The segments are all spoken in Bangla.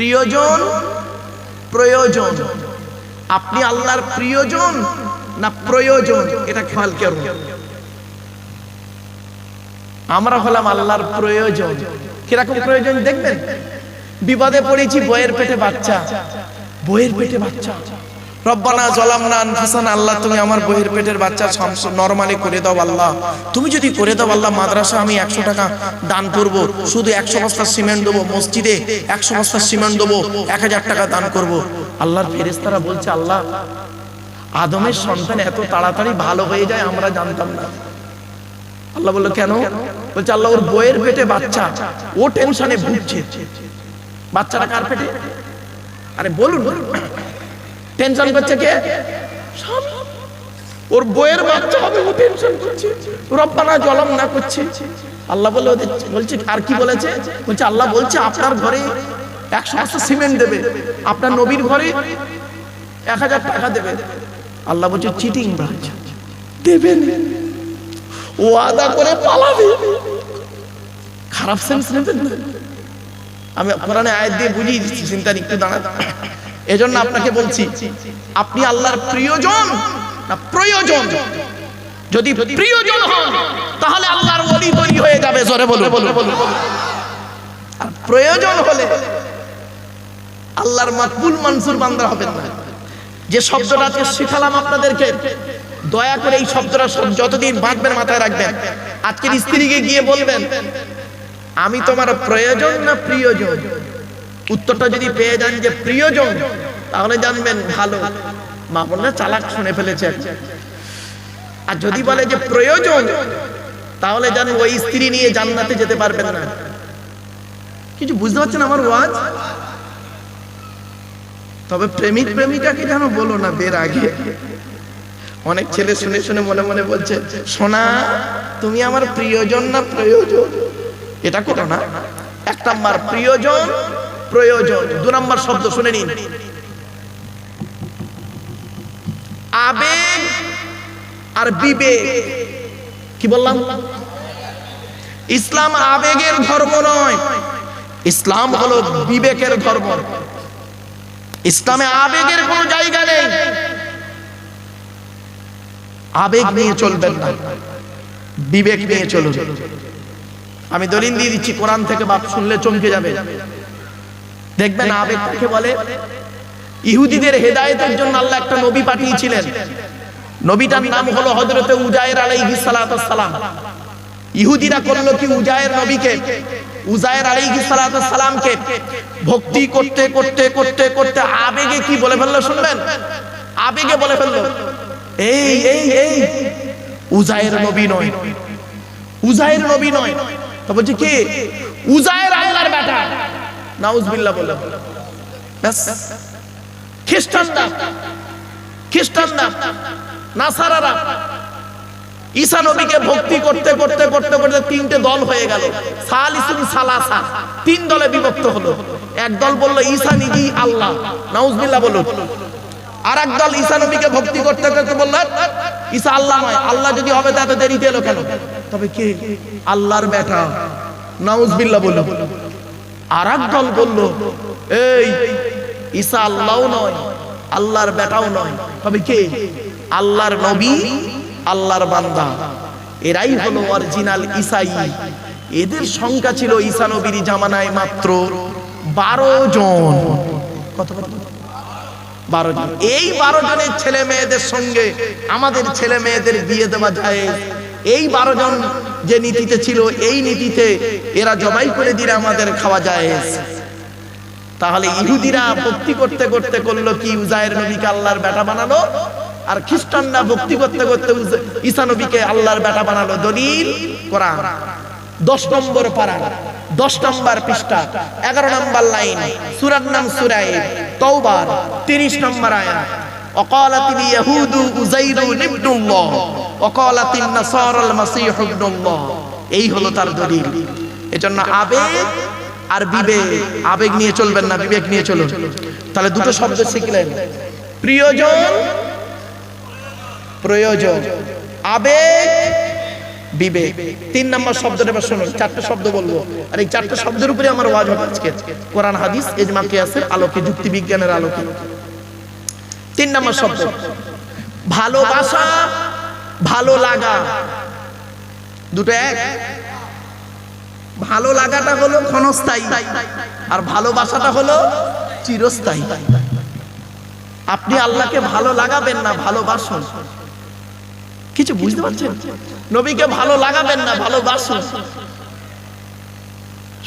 প্রিয়জন প্রয়োজন, আপনি আল্লাহর প্রিয়জন না প্রয়োজন, এটা খেয়াল করুন। আমরা হলাম আল্লাহর প্রয়োজন। কিরকম প্রয়োজন দেখবেন? বিপদে পড়েছি, বইয়ের পেটে বাচ্চা, বইয়ের পেটে বাচ্চা, রব্বানা জালামনা আনফুসানা, আল্লাহ তুমি আমার বইয়ের পেটের বাচ্চা নরমালি করে দাও আল্লাহ, তুমি যদি করে দাও আল্লাহ, মাদ্রাসা আমি 100 টাকা দান করব, শুধু 100 বস্তা সিমেন্ট দেবো, মসজিদে 100 বস্তা সিমেন্ট দেবো, 1000 টাকা দান করব। আল্লাহর ফেরেশতারা বলছে আল্লাহ, আদমের সন্তান এত তাড়াতাড়ি ভালো হয়ে যায় আমরা জানতাম না। আল্লাহ বললো কেন? বলছে আল্লাহ ওর বইয়ের পেটে বাচ্চা, ও টেনশনে ভুগছে। বাচ্চাটা কার পেটে? আরে বলুন, টেনশন করছে কে? ওর বইয়ের বাচ্চা হবে, ও টেনশন করছে, রব্বানা জালামনা করছে। আল্লাহ বলছে আর কি বলেছে? বলছে আল্লাহ বলছে আপনার ঘরে 100 বস্তা সিমেন্ট দেবে, আপনার নবীর ঘরে 1000 টাকা দেবে। আল্লাহ বলছে চিটিং বাজ, দেবেন, ও আদা করে পালাবে। খারাপ সেন্স নেবেন না। আমি কোরআনে আয়াত দিয়ে বুঝিয়ে দিচ্ছি, চিন্তার একটু দাঁড়ান। এজন্য আপনাকে বলছি, আপনি আল্লাহর প্রিয়জন না প্রয়োজন? যদি প্রিয়জন হন তাহলে আল্লাহর ওলি তৈরি হয়ে যাবে, জোরে বলুন। আর প্রয়োজন হলে আল্লাহর মাকবুল মনসুর বান্দা হবেন না। যে শব্দটা আজকে শিখালাম আপনাদেরকে, দয়া করে এই শব্দটা যতদিন বাঁধবেন মাথায় রাখবেন। আজকের স্ত্রীকে গিয়ে বলবেন আমি তোমার প্রয়োজন না প্রিয়জন? উত্তরটা যদি পেয়ে যান যে প্রিয়জন, তাহলে জানবেন ভালো, মা বোনরা চালাক শুনে ফেলেছে। আর যদি বলে যে প্রয়োজন, তাহলে জানেন ওই স্ত্রী নিয়ে জান্নাতে যেতে পারবেন না। কিছু বুঝতে পারছেন আমার ওয়াজ? তবে প্রেমিক প্রেমিকাকে যেন বলো না বের আগে। অনেক ছেলে শুনে শুনে মনে মনে বলছে সোনা তুমি আমার প্রিয়জন না প্রয়োজন? এটা করো না। 1 নাম্বার প্রিয়জন প্রয়োজন। 2 নাম্বার শব্দ শুনে নিন, আবেগ আর বিবেক। কি বললাম? ইসলাম আবেগের ধর্ম নয়, ইসলাম হলো বিবেকের ধর্ম। ইসলামে আবেগের কোনো জায়গা নেই, আবেগ নিয়ে চলবেন না, বিবেক নিয়ে চলুন। আমি দলিল দিয়ে দিচ্ছি কোরআন থেকে, বাপ শুনলে চমকে যাবে। দেখবেন আবেগ কাকে বলে? ইহুদিদের হেদায়েতের জন্য আল্লাহ একটা নবী পাঠিয়েছিলেন। নবীটার নাম হলো হযরতে উজায়ের আলাইহিস সালাতুস সালাম। ইহুদিরা করলো কি? উজায়ের নবীকে, উজায়ের আলাইহিস সালাতুস সালামকে ভক্তি করতে করতে করতে করতে আবেগে কি বলে ফেললো শুনবেন? আবেগে বলে ফেললো এই এই এই উজায়ের নবী নয়, উজায়ের নবী নয়। তো বলছে কে? উজায়ের আল্লাহর বেটা। নাউজুবিল্লাহ বলল। ব্যাস, খ্রিস্টানরা নাসারারা ঈসা নবীকে ভক্তি করতে করতে করতে করতে 3টে দল হয়ে গেল। সালিসুন সালাসা, 3 দলে বিভক্ত হলো। এক দল বলল ঈসা নিজেই আল্লাহ, নাউজুবিল্লাহ বলুন। আর এক দল ঈসা নবীকে ভক্তি করতে করতে বলল ঈসা আল্লাহ নয়, আল্লাহ যদি হবে তা এত দেরিতে এলো কেন? তবে কে? আল্লাহর বেটা, নাউজুবিল্লাহ বলুন। আর এক দল বলল এই ঈসা আল্লাহও নয়, আল্লাহর বেটাও নয়, তবে কে? আল্লাহর নবী, আল্লাহর বান্দা। এরাই হলো অরিজিনাল ঈসাই। এদের সংখ্যা ছিল ঈসা নবীর জামানায় মাত্র 12 জন। কত? 12 জন। এই 12 জনের ছেলে মেয়েদের সঙ্গে আমাদের ছেলে মেয়েদের বিয়ে দেওয়া যায়। এই 12 জন যে নীতিতে ছিল, এই নীতিতে এরা জবাই করে দিলে আমাদের খাওয়া যায়। তাহলে ইহুদিরা ভক্তি করতে করতে করলো কি? উজায়ের নবীকে আল্লাহর বেটা বানালো। আর খ্রিস্টানরা ভক্তি করতে করতে ঈসা নবীকে আল্লাহর বেটা বানালো। দলিল কোরআন 10 নম্বর পারা, 10 নম্বর পৃষ্ঠা, 11 নম্বর লাইন, সূরার নাম সূরা তাওবা, 30 নম্বর আয়াত। ওয়াকালাতিল ইয়াহুদু উযাইরুন ইবনুল্লাহ ওয়াকালাতিন নাসারাল মাসীহু ইবনুল্লাহ। এই হলো তার দলিল। এজন্য আবেগ আর বিবেক, আবেগ নিয়ে চলবেন না, বিবেক নিয়ে চলুন। তাহলে দুটো শব্দ শিখলেন, প্রিয়জন প্রয়োজন, আবেগ বিবেক। 3 নম্বর শব্দটা এবার শুনুন, 4টা শব্দ বলবো, আর এই 4টা শব্দের উপরে আমার ওয়াজ হবে আজকে, কোরআন হাদিস ইজমা কিয়াসের আলোকে, যুক্তি বিজ্ঞানের আলোকে। 3 নম্বর শব্দ ভালোবাসা, ভালো লাগা, দুটো এক। ভালো লাগাটা হলো ক্ষণস্থায়ী, আর ভালোবাসাটা হলো চিরস্থায়ী। আপনি আল্লাহকে ভালো লাগাবেন না, ভালোবাসুন। কিছু বুঝতে পারছেন? নবীকে ভালো লাগাবেন না, ভালোবাসুন।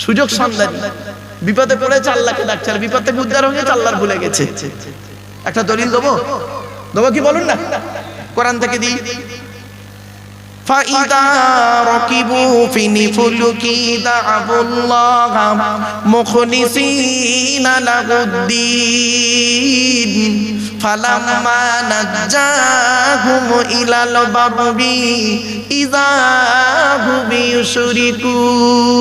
সুযোগ সন্ধানী, বিপদে পড়েছে আল্লাহকে ডাকছে, আর বিপদ থেকে উদ্ধার হয়ে গেছে, আল্লাহর ভুলে গেছে। একটা দলিল দেবো, দেবো কি বলুন না? কোরআন থেকে দিই। فَإِذَا رَكِبُوا فِي الْفُلْكِ دَعَوُا اللَّهَ مُخْلِصِينَ لَهُ الدِّينَ فَلَمَّا نَجَّاهُمْ إِلَى الْبَرِّ إِذَا هُمْ يُشْرِكُونَ।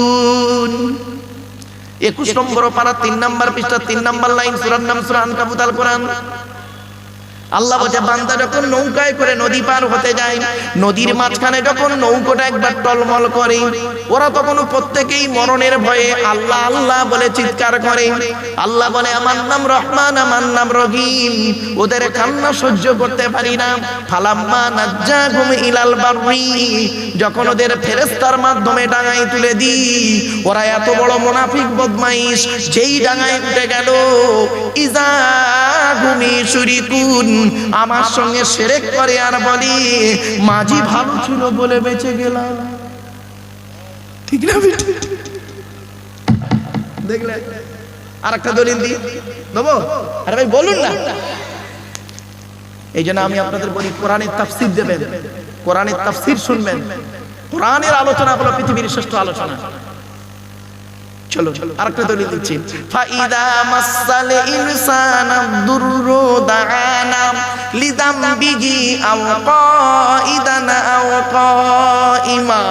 21 নম্বর পারা 3 নম্বর পৃষ্ঠা 3 নম্বর লাইন, সূরার নাম সূরা আনকাবুত, আল কোরআন। আল্লাহ বলে, বান্দা যখন নৌকায় করে নদী পার হতে যায়, নদীর মাঝখানে যখন নৌকাটা একবার টলমল করে, ওরা তখন প্রত্যেকেই মরণের ভয়ে আল্লাহ আল্লাহ বলে চিৎকার করে। আল্লাহ বলে, আমার নাম রহমান, আমার নাম রহিম, ওদের কান্না সহ্য করতে পারি না। ফালাম্মা নাজ্জাহুম ইলাল বাররি, যখন ওদের ফেরেশতার মাধ্যমে ডাঙায় তুলে দিই, ওরা এত বড় মুনাফিক বদমাইশ, যেই ডাঙায় উঠে গেল, ইজা হুম ইউশরিকুন, আমার সঙ্গে শিরক করে আর বলি মাঝি ভালো ছিল বলে বেঁচে গেলাম। ঠিক না? দেখলে আরেকটা দলিল দিই, দেবো? আরে ভাই বলুন না। এই জন্য আমি আপনাদের বলি, কোরআনের তাফসীর দেবেন, কোরআনের তাফসীর শুনবেন। কোরআনের আলোচনা হলো পৃথিবীর শ্রেষ্ঠ আলোচনা। চলো আরেকটা দলিল দিচ্ছি। ফাইদা মাসাল ইনসানা দুররু দাআনা লিদামবিহি আও কাইদান আও কাইমা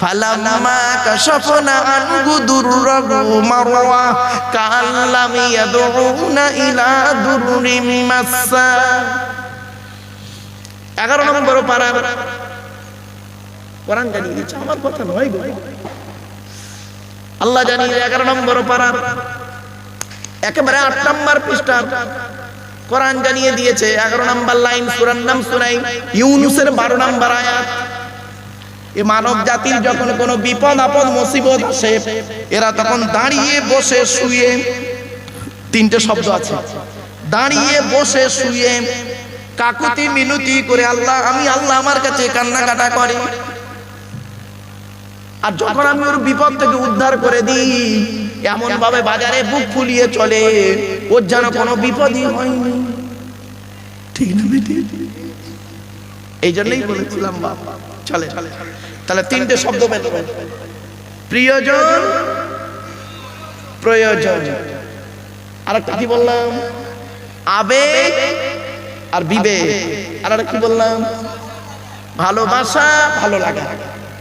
ফালাম্মা কাশাফনা আনহু দুররাহু মারওয়া কাল্লাম ইয়াদউনা ইলা দুররিম মাসসা। 11 নম্বর পারা কোরআন জানিয়ে দিচ্ছে, আমার কথা নয় গো, আল্লাহ জানিয়ে। 11 নম্বর পারা একেবারে 8 নম্বর পৃষ্ঠা কোরআন জানিয়ে দিয়েছে, 11 নম্বর লাইন, সূরার নাম সূরা ইউনূসের 12 নম্বর আয়াত। এই মানব জাতির যখন কোনো বিপদ আপদ মুসিবত আসে, এরা তখন দাঁড়িয়ে বসে শুয়ে, 3টে শব্দ আছে, দাঁড়িয়ে বসে শুয়ে কাকুতি মিনতি করে আল্লাহ, আমি আল্লাহ আমার কাছে কান্নাকাটা করে। আর যখন আমি ওর বিপদ থেকে উদ্ধার করে দিই, এমন ভাবে বাজারে বুক ফুলিয়ে চলে, ওর যেন কোনো বিপদই হয়নি। ঠিক না বেটি? এই জন্যই বলেছিলাম বাবা, চলে। তাহলে 3টে শব্দ পেল, প্রিয়জন, প্রয়োজন, আর একটা কি বললাম, আবেগ আর বিবেক, আর একটা কি বললাম, ভালোবাসা, ভালো লাগা।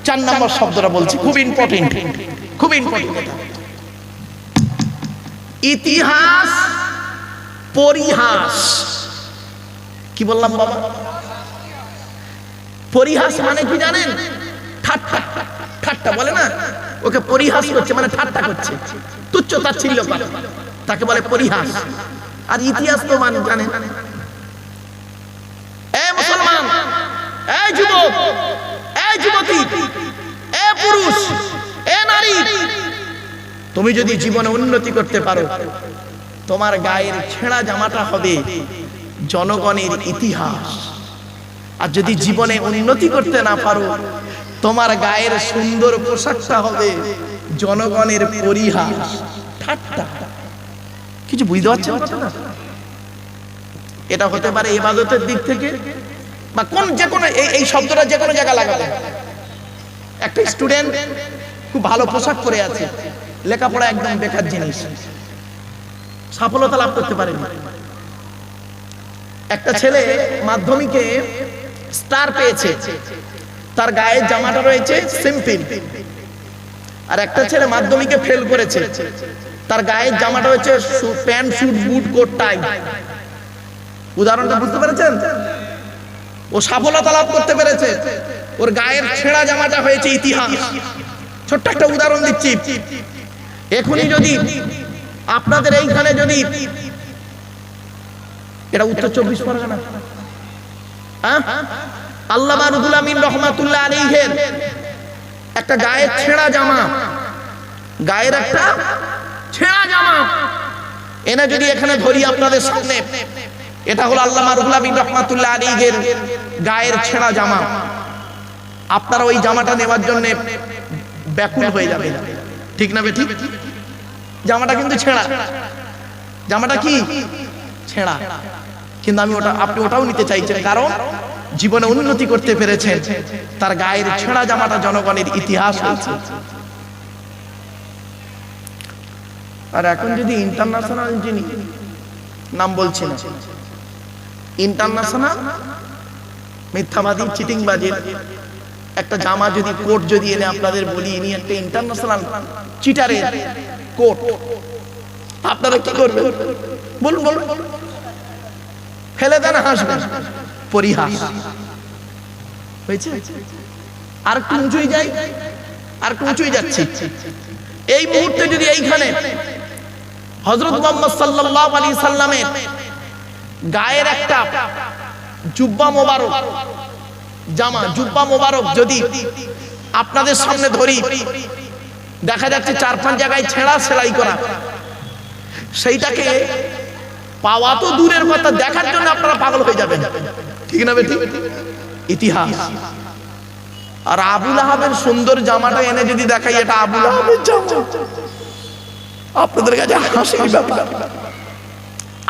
4 নম্বর শব্দটা বলছি, খুব ইম্পর্টেন্ট, খুব ইম্পর্টেন্ট। ইতিহাস, পরিহাস। কি বললাম বাবা? পরিহাস মানে কি জানেন? ঠাট্টা, ঠাট্টা বলে না, ওকে পরিহাস করছে মানে ঠাট্টা করছে, তুচ্ছ তাচ্ছিল্য করে, তাকে বলে পরিহাস। আর ইতিহাস তো মানে জানেন, এ মুসলমান, এই যুবক, এই যুবতী, এ পুরুষ, এ নারী, তুমি যদি জীবনে উন্নতি করতে পারো, তোমার গায়ের ছেঁড়া জামাটা হবে জনগণের ইতিহাস। আর যদি জীবনে উন্নতি করতে না পারো, তোমার গায়ের সুন্দর পোশাকটা হবে জনগণের পরিহাস, ঠাট্টা। কিছু বুঝতে পারছেন না? এটা হতে পারে ইবাদতের দিক থেকে, বা কোন যে কোনো, এই শব্দটা যে কোনো জায়গায় লাগাতে। একটা স্টুডেন্ট খুব ভালো পোশাক পরে আছে, লেখাপড়া একদম বেকার জিনিস, সফলতা লাভ করতে পারেনি। একটা ছেলে মাধ্যমিকে স্টার পেয়েছে, তার গায়ের জামাটা রয়েছে সিম্পল। আর একটা ছেলে মাধ্যমিকে ফেল করেছে, তার গায়ের জামাটা হচ্ছে প্যান্ট, স্যুট, বুট, কোট, টাই। উদাহরণটা বুঝতে পেরেছেন? ও সফলতা লাভ করতে পেরেছে, ওর গায়ের ছেঁড়া জামাটা হয়েছে ইতিহাস। ছোট্ট একটা উদাহরণ দিচ্ছি, এখনই যদি আপনাদের এইখানে যদি, এটা উত্তর 24 পরগনা, আল্লামা রুহুল আমিন রহমাতুল্লাহ আলাইহির একটা গায়ের ছেঁড়া জামা, গায়ের একটা ছেঁড়া জামা এনে যদি এখানে ধরি আপনাদের সামনে, এটা হলো আল্লামা রুহুল আমিন রহমাতুল্লাহ আলাইহির গায়ের ছেঁড়া জামা। আপনারা ওই জামাটা নেওয়ার জন্য ব্যাকুল হয়ে যাবে, ঠিক না বেঠিক? জামাটা কিন্তু ছেঁড়া, জামাটা কি ছেঁড়া, কিন্তু আপনি ওটাও নিতে চাইছেন, কারণ জীবনে উন্নতি করতে পেরেছেন, তার গায়ের ছেঁড়া জামাটা জনগণের ইতিহাস হয়েছে। আর এখন যদি ইন্টারন্যাশনাল, যিনি নাম বলছি না, ইন্টারন্যাশনাল মিথ্যাবাদী চিটিংবাজির একটা জামা যদি, কোট যদি এনে আপনাদের বলি ইনি একটা ইন্টারন্যাশনাল চিটারের কোট, আপনারা কি করবেন বলুন? বলুন, ফেলে দেন, হাসবেন, পরিহাস হয়েছে। আর একটু উঁচুই যাই, আর একটু উঁচুই যাচ্ছি। এই মুহূর্তে যদি এইখানে হযরত মুহাম্মদ সাল্লাল্লাহু আলাইহি সাল্লামের গায়ের একটা জুব্বা মোবারক জামা, জুব্বা মোবারক যদি আপনাদের সামনে ধরি, দেখা যাচ্ছে 4-5 জায়গায় ছেঁড়া সেলাই করা, সেইটাকে পাওয়া তো দূরের কথা, দেখার জন্য আপনারা পাগল হয়ে যাবেন, ঠিক না বেঠিক? ইতিহাস। আর আবুল আহাবের সুন্দর জামাটা এনে যদি দেখাই, এটা আবুল আহাবের জামা, আপনাদের কাছে হাসির ব্যাপার।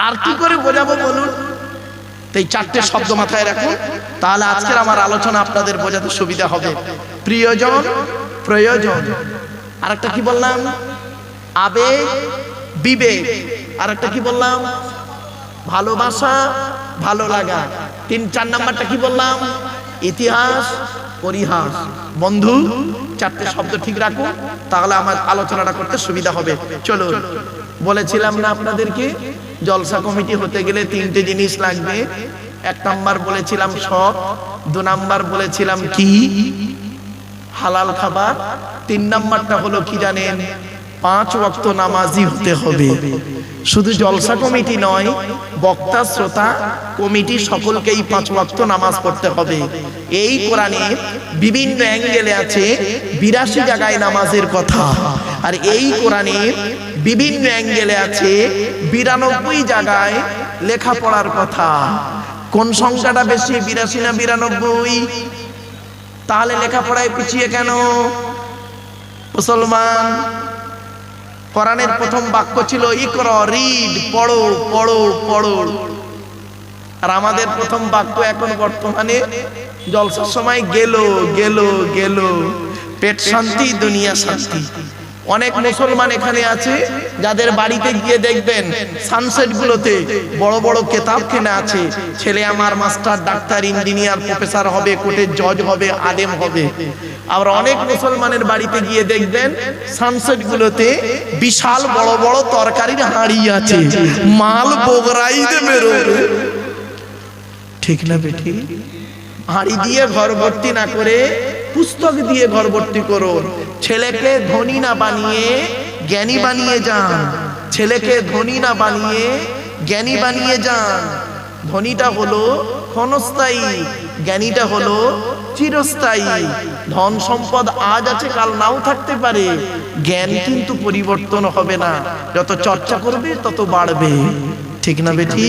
আর কি করে বোঝাবো বলুন? এই 4টে শব্দ মাথায় রাখুন, তাহলে আজকের আমার আলোচনা আপনাদের বোঝাতে সুবিধা হবে। প্রিয়জন, প্রয়োজন, আর একটা কি বললাম? আবেগ, বিবেক, আর একটা কি বললাম? ভালোবাসা, ভালো লাগা। 3-4 নাম্বারটা কি বললাম? ইতিহাস, পরিহাস। বন্ধু, 4টে শব্দ ঠিক রাখুন, তাহলে আমার আলোচনাটা করতে সুবিধা হবে। চলুন, বলেছিলাম না আপনাদেরকে জলসা কমিটি হতে গেলে 3টে জিনিস লাগবে। 1 নাম্বার বলেছিলাম সৎ, 2 নাম্বার বলেছিলাম কি? হালাল খাবার। 3 নাম্বারটা হলো কি জানেন? 5 ওয়াক্ত নামাজি হতে হবে। শুধু জলসা কমিটি নয়, বক্তা, শ্রোতা, কমিটি সকলকেই 5 ওয়াক্ত নামাজ পড়তে হবে। এই কোরআনে বিভিন্ন অ্যাঙ্গেলে আছে 82 জায়গায় নামাজের কথা, আর এই কোরআনে বিভিন্ন অ্যাঙ্গেলে আছে 92 জায়গায় লেখাপড়ার কথা। কোন সংখ্যাটা বেশি, 82 না 92? তাহলে লেখাপড়ায় পিছিয়ে কেন মুসলমান? কোরআনের প্রথম বাক্য ছিল ইকরা, রিড, পড়ো, পড়ো, পড়ো। আর আমাদের প্রথম বাক্য এখন বর্তমানে জলসার সময় গেল, গেল, গেল, পেট শান্তি, দুনিয়া শান্তি। অনেক মুসলমান এখানে আছে যাদের বাড়িতে গিয়ে দেখবেন সানসেট গুলোতে বড় বড় কেতাব কেনা আছে, ছেলে আমার মাস্টার, ডাক্তার, ইঞ্জিনিয়ার, প্রফেসর হবে, কোর্টের জজ হবে, আলেম হবে। আবার অনেক মুসলমানের বাড়িতে গিয়ে দেখবেন সানসেট গুলোতে বিশাল বড় বড় তরকারির হাঁড়ি আছে, মাল বগরাইতে বেরোবে, ঠিক না বেঠি? হাঁড়ি দিয়ে ঘর ভর্তি না করে পুস্তক দিয়ে ঘর ভর্তি করুন। ছেলেকে ধনী না বানিয়ে জ্ঞানী বানিয়ে যান, ছেলেকে ধনী না বানিয়ে জ্ঞানী বানিয়ে যান। ধনীটা হলো ক্ষণস্থায়ী, জ্ঞানীটা হলো চিরস্থায়ী। ধন সম্পদ আজ আছে, কাল নাও থাকতে পারে, জ্ঞান কিন্তু পরিবর্তন হবে না, যত চর্চা করবে তত বাড়বে, ঠিক না বেঠি?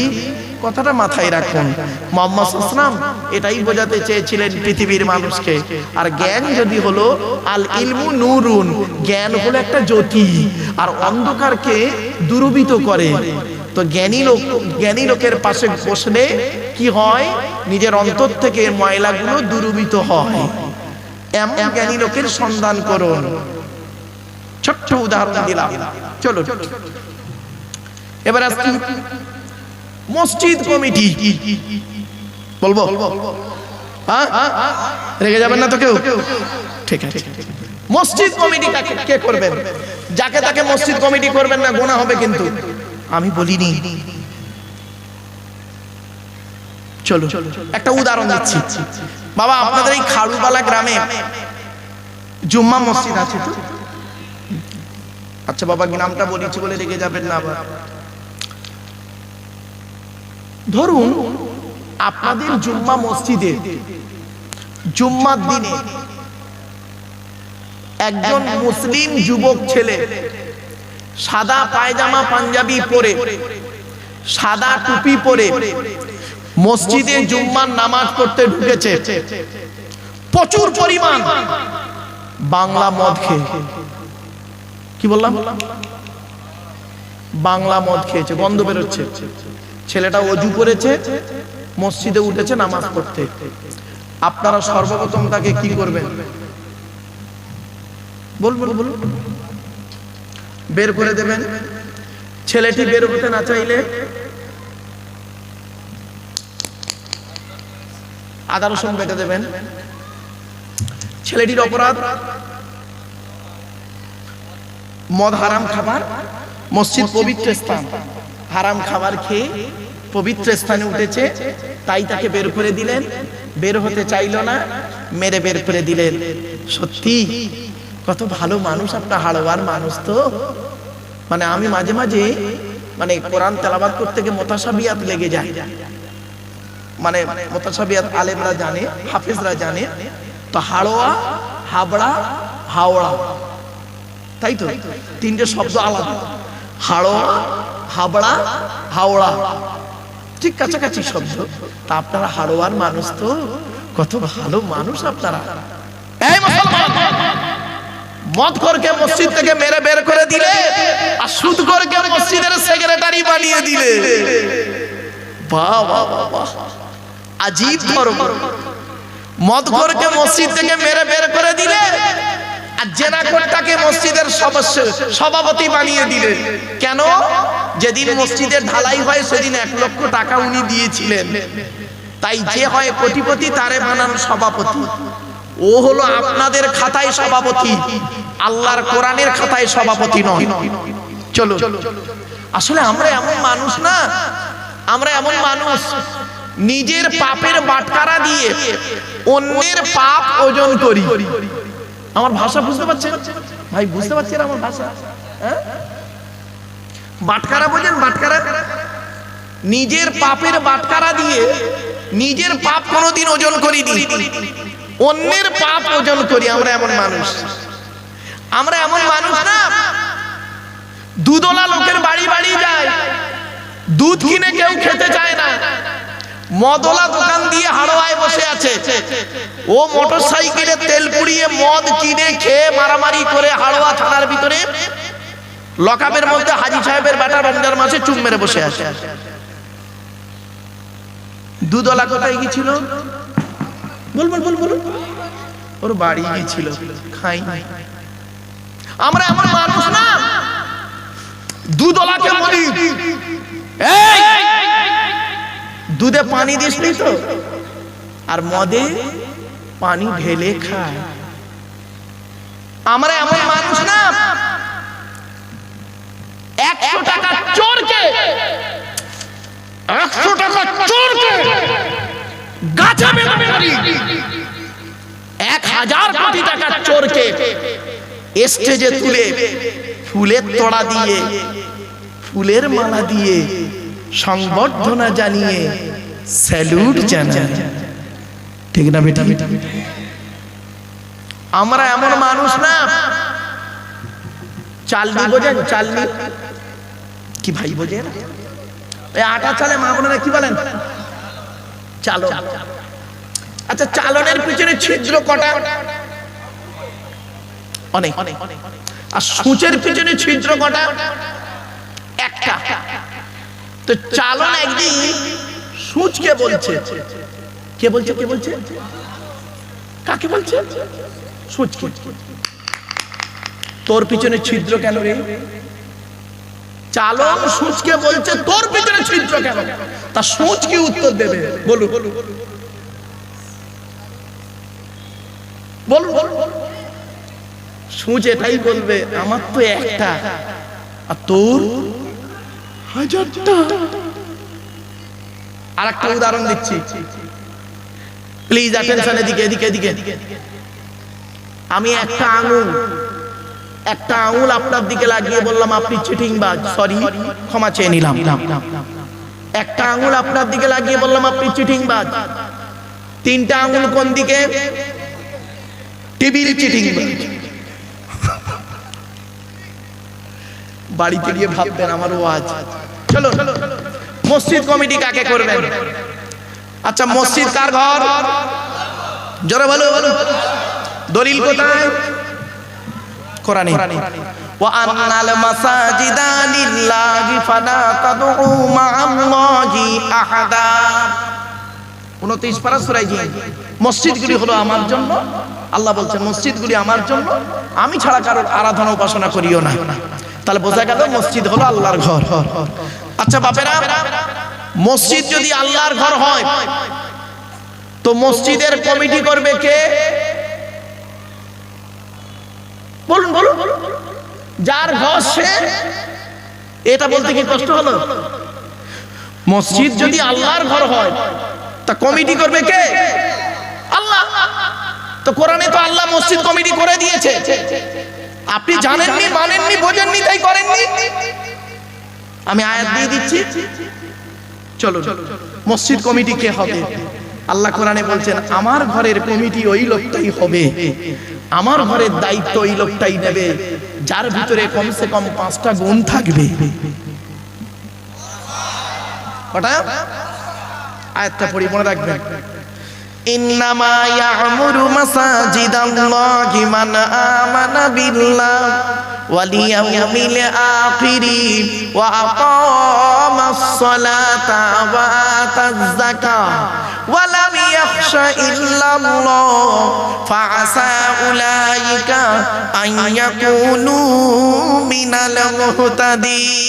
কথাটা মাথায় রাখুন। মুহাম্মদ সাল্লাল্লাহু আলাইহি ওয়াসাল্লাম এটাই বোঝাতে চেয়েছিলেন পৃথিবীর মানুষকে। আর জ্ঞান যদি হলো আল ইলমু নূরুন, জ্ঞান হলো একটা জ্যোতি, আর অন্ধকারকে দূরীভূত করে। তো জ্ঞানী লোকের পাশে বসলে কি হয়? নিজের অন্তর থেকে ময়লাগুলো দূরীভূত হয়। এমন জ্ঞানী লোকের সন্ধান করুন। ছোট্ট উদাহরণ দিলাম, চলো এবার আসছি মসজিদ কমিটি। বলবো? রেগে যাবেন না তো কেউ? ঠিক আছে। মসজিদ কমিটি কে করবেন? যাকে তাকে মসজিদ কমিটি করবেন না, গোনা হবে। কিন্তু আমি বলিনি, চলো একটা উদাহরণ দিচ্ছি বাবা, আপনাদের এই খাড়ুবালা গ্রামে জুম্মা মসজিদ আছে তো? আচ্ছা বাবা, গ্রামটা বলেছি বলে রেগে যাবেন না আবার। ধরুন আপনাদের জুম্মা মসজিদে জুম্মার দিনে একজন মুসলিম যুবক ছেলে সাদা পায়জামা পাঞ্জাবি পরে, সাদা টুপি পরে মসজিদে জুম্মার নামাজ পড়তে ঢুকেছে, প্রচুর পরিমাণ বাংলা মদ খেয়ে। কি বললাম? বাংলা মদ খেয়েছে, গন্ধ বেরোচ্ছে। ছেলেটা অজু করেছে, মসজিদে উঠেছে নামাজ পড়তে। আপনারা সর্বপ্রথম তাকে কি করবেন? বলুন বলুন। বের করে দেবেন। ছেলেটি বের হতে না চাইলে আদা রসুন বেটে দেবেন। ছেলেটির অপরাধ মদ হারাম খাবার, মসজিদ পবিত্র স্থান, হারাম খাবার খেয়ে পবিত্র স্থানে উঠেছে, তাই তাকে বের করে দিলেন। বের হতে চাইল না, মেরে বের করে দিলেন। সত্যি কত ভালো মানুষ আপনার হাড়োয়ার মানুষ তো। মানে আমি মাঝে মাঝে মানে কোরআন তেলাওয়াত করতে গিয়ে মুতাশাবিহাত লেগে যায়। মানে মুতাশাবিহাত আলেমরা জানে, হাফেজরা জানে। তো হাড়োয়া, হাবড়া, হাওড়া, তাই তো তিনটে শব্দ আলাদা। হাড়োয়া, হাবড়া, হাওড়া, ঠিক কাছাকাছি শব্দ। তা আপনারা হাড়োয়ার মানুষ তো, কত ভালো মানুষ আপনারা। এই মুসলমান, মদখোরকে মসজিদ থেকে মেরে বের করে দিলে, আর সুদখোরকে মসজিদের সেক্রেটারি বানিয়ে দিলে। বাহ বাহ বাহ, আজীব ধর্ম। মদখোরকে মসজিদ থেকে মেরে বের করে দিলে, আর জেনাখোরটাকে মসজিদের সভাপতি বানিয়ে দিলে। কেন? যেদিন মসজিদের ঢালাই হয় সেদিন 1 লক্ষ টাকা উনি দিয়েছিলেন, তাই যে হয় কোটিপতি তারে বানান সভাপতি। ও হলো আপনাদের খাতায় সভাপতি, আল্লাহর কোরআনের খাতায় সভাপতি নয়। চলো, আসলে আমরা এমন মানুষ না, আমরা এমন মানুষ নিজের পাপের বাটখারা দিয়ে অন্যের পাপ ওজন করি। আমার ভাষা বুঝতে পারছেন ভাই? বুঝতে পারছেন আমার ভাষা? হ্যাঁ, বাটখারা বোঝেন? বাটখারা নিজের পাপের বাটখারা দিয়ে নিজের পাপ কোনোদিন ওজন করিনি, অন্যের পাপ ওজন করি। আমরা এমন মানুষ। আমরা এমন মানুষ না, দুধওয়ালা লোকের বাড়ি বাড়ি যায়, দুধ কিনে কেউ খেতে চায় না। মদওয়ালা দোকান দিয়ে হাড়োয়ায় বসে আছে, ও মোটরসাইকেলে তেল পুড়িয়ে মদ কিনে খেয়ে মারামারি করে হাড়োয়া থানার ভিতরে লকআপের মধ্যে হাজী সাহেবের বেটা রমজান মাসে চুম মেরে বসে আছে। দুধওয়ালা কোথায় গিয়েছিল? বলবো বলবো, ওর বাড়ি গিয়েছিল, খাই নাই। আমরা এমন মানুষ না, দুধওয়ালাকে বলি এই দুধে পানি দিসনি তো, আর মদে পানি ঢেলে খায়। আমরা এমন মানুষ না, 100 টাকা চোরকে 100 টাকা চোরকে গাছে বেঁধে মারি, 1000 কোটি টাকা চোরকে স্টেজে তুলে ফুলের তোড়া দিয়ে, ফুলের মালা দিয়ে সংবর্ধনা জানিয়ে স্যালুট জানাই। ঠিক না বেটা? আমরা এমন মানুষ না, চালনি বোঝেন? চালনি কি ভাই বোঝেন? এই আটা চালে মা বোনেরা কি বলেন? চালন। আচ্ছা, চালনের পিছনে ছিদ্র কটা? অনেক। আর সূচের পিছনে ছিদ্র কটা? একটা। তো চালন একদিন সূচকে বলছে, কে বলছে? কে বলছে? কাকে বলছে? সূচকে। তোর পিছনে ছিদ্র কেন রে? চালন সূচকে বলছে তোর পিছনে ছিদ্র কেন? তা সূচ কি উত্তর দেবে? বলুন বলুন। সূচ এটাই বলবে, আমার তো একটা আর তোর 1000টা। আর একটা উদাহরণ দিচ্ছি, প্লিজ অ্যাটেনশন, এদিকে এদিকে এদিকে। আমি একটা আঙুল আপনার দিকে লাগিয়ে বললাম আপনি চিটিংবাজ, সরি ক্ষমা চেয়ে নিলাম। একটা আঙুল আপনার দিকে লাগিয়ে বললাম আপনি চিটিংবাজ। তিনটা আঙুল কোন দিকে? টিভির চিটিংবাজ। বাড়িতে গিয়ে ভাববেন আমার ওয়াজ। চলো, মসজিদ কমিটি কাকে করবেন? আচ্ছা, মসজিদ কার ঘর? জোরে বলো। দলিল কোথায়? কোরআনে। ওয়া আন্নাল মাসাজিদা লিল্লাহি ফালা তাদউ মা'আল্লাহি আহাদা। 29 পারা সূরা জিন। মসজিদগুলি হলো আমার জন্য, আল্লাহ বলছেন মসজিদগুলি আমার জন্য, আমি ছাড়া কারোর আরাধনা উপাসনা করিও না। তাহলে বোঝা গেল মসজিদ হলো আল্লাহর ঘর। আচ্ছা বাপেরা, মসজিদ যদি আল্লাহর ঘর হয় তো মসজিদের কমিটি করবে কে? বলুন বলুন। যার ঘর সে, এটা বলতে কি কষ্ট হলো? মসজিদ যদি আল্লাহর ঘর হয় তা কমিটি করবে কে? আল্লাহ। তো কোরআনে তো আল্লাহ মসজিদ কমিটি করে দিয়েছে। আপনি জানেননি, মানেননি, বোঝেননি, তাই করেননি। আমি আয়াত দিয়ে দিচ্ছি, চলো। মসজিদ কমিটি কে হবে? আল্লাহ কোরআনে বলছেন আমার ঘরের কমিটি ওই লোকটাই হবে, আমার ঘরের দায়িত্ব ওই লোকটাই নেবে যার ভিতরে কমসে কম 5টা গুণ থাকবে। কটা? আয়াতটা পড়ি, মনে রাখবেন। ইন্নামা ইয়া'মুরু মাসাজিদাল্লাহি মান আমানা বিল্লাহি ওয়াল ইয়াউমিল আখিরি ওয়া আকামাস সালাতা ওয়া আতাজ যাকাত ওয়া লাম ইয়াখশা ইল্লাল্লাহ ফাআসা উলাইকা আন ইয়াকুনু মিনাল মুহতাদিন।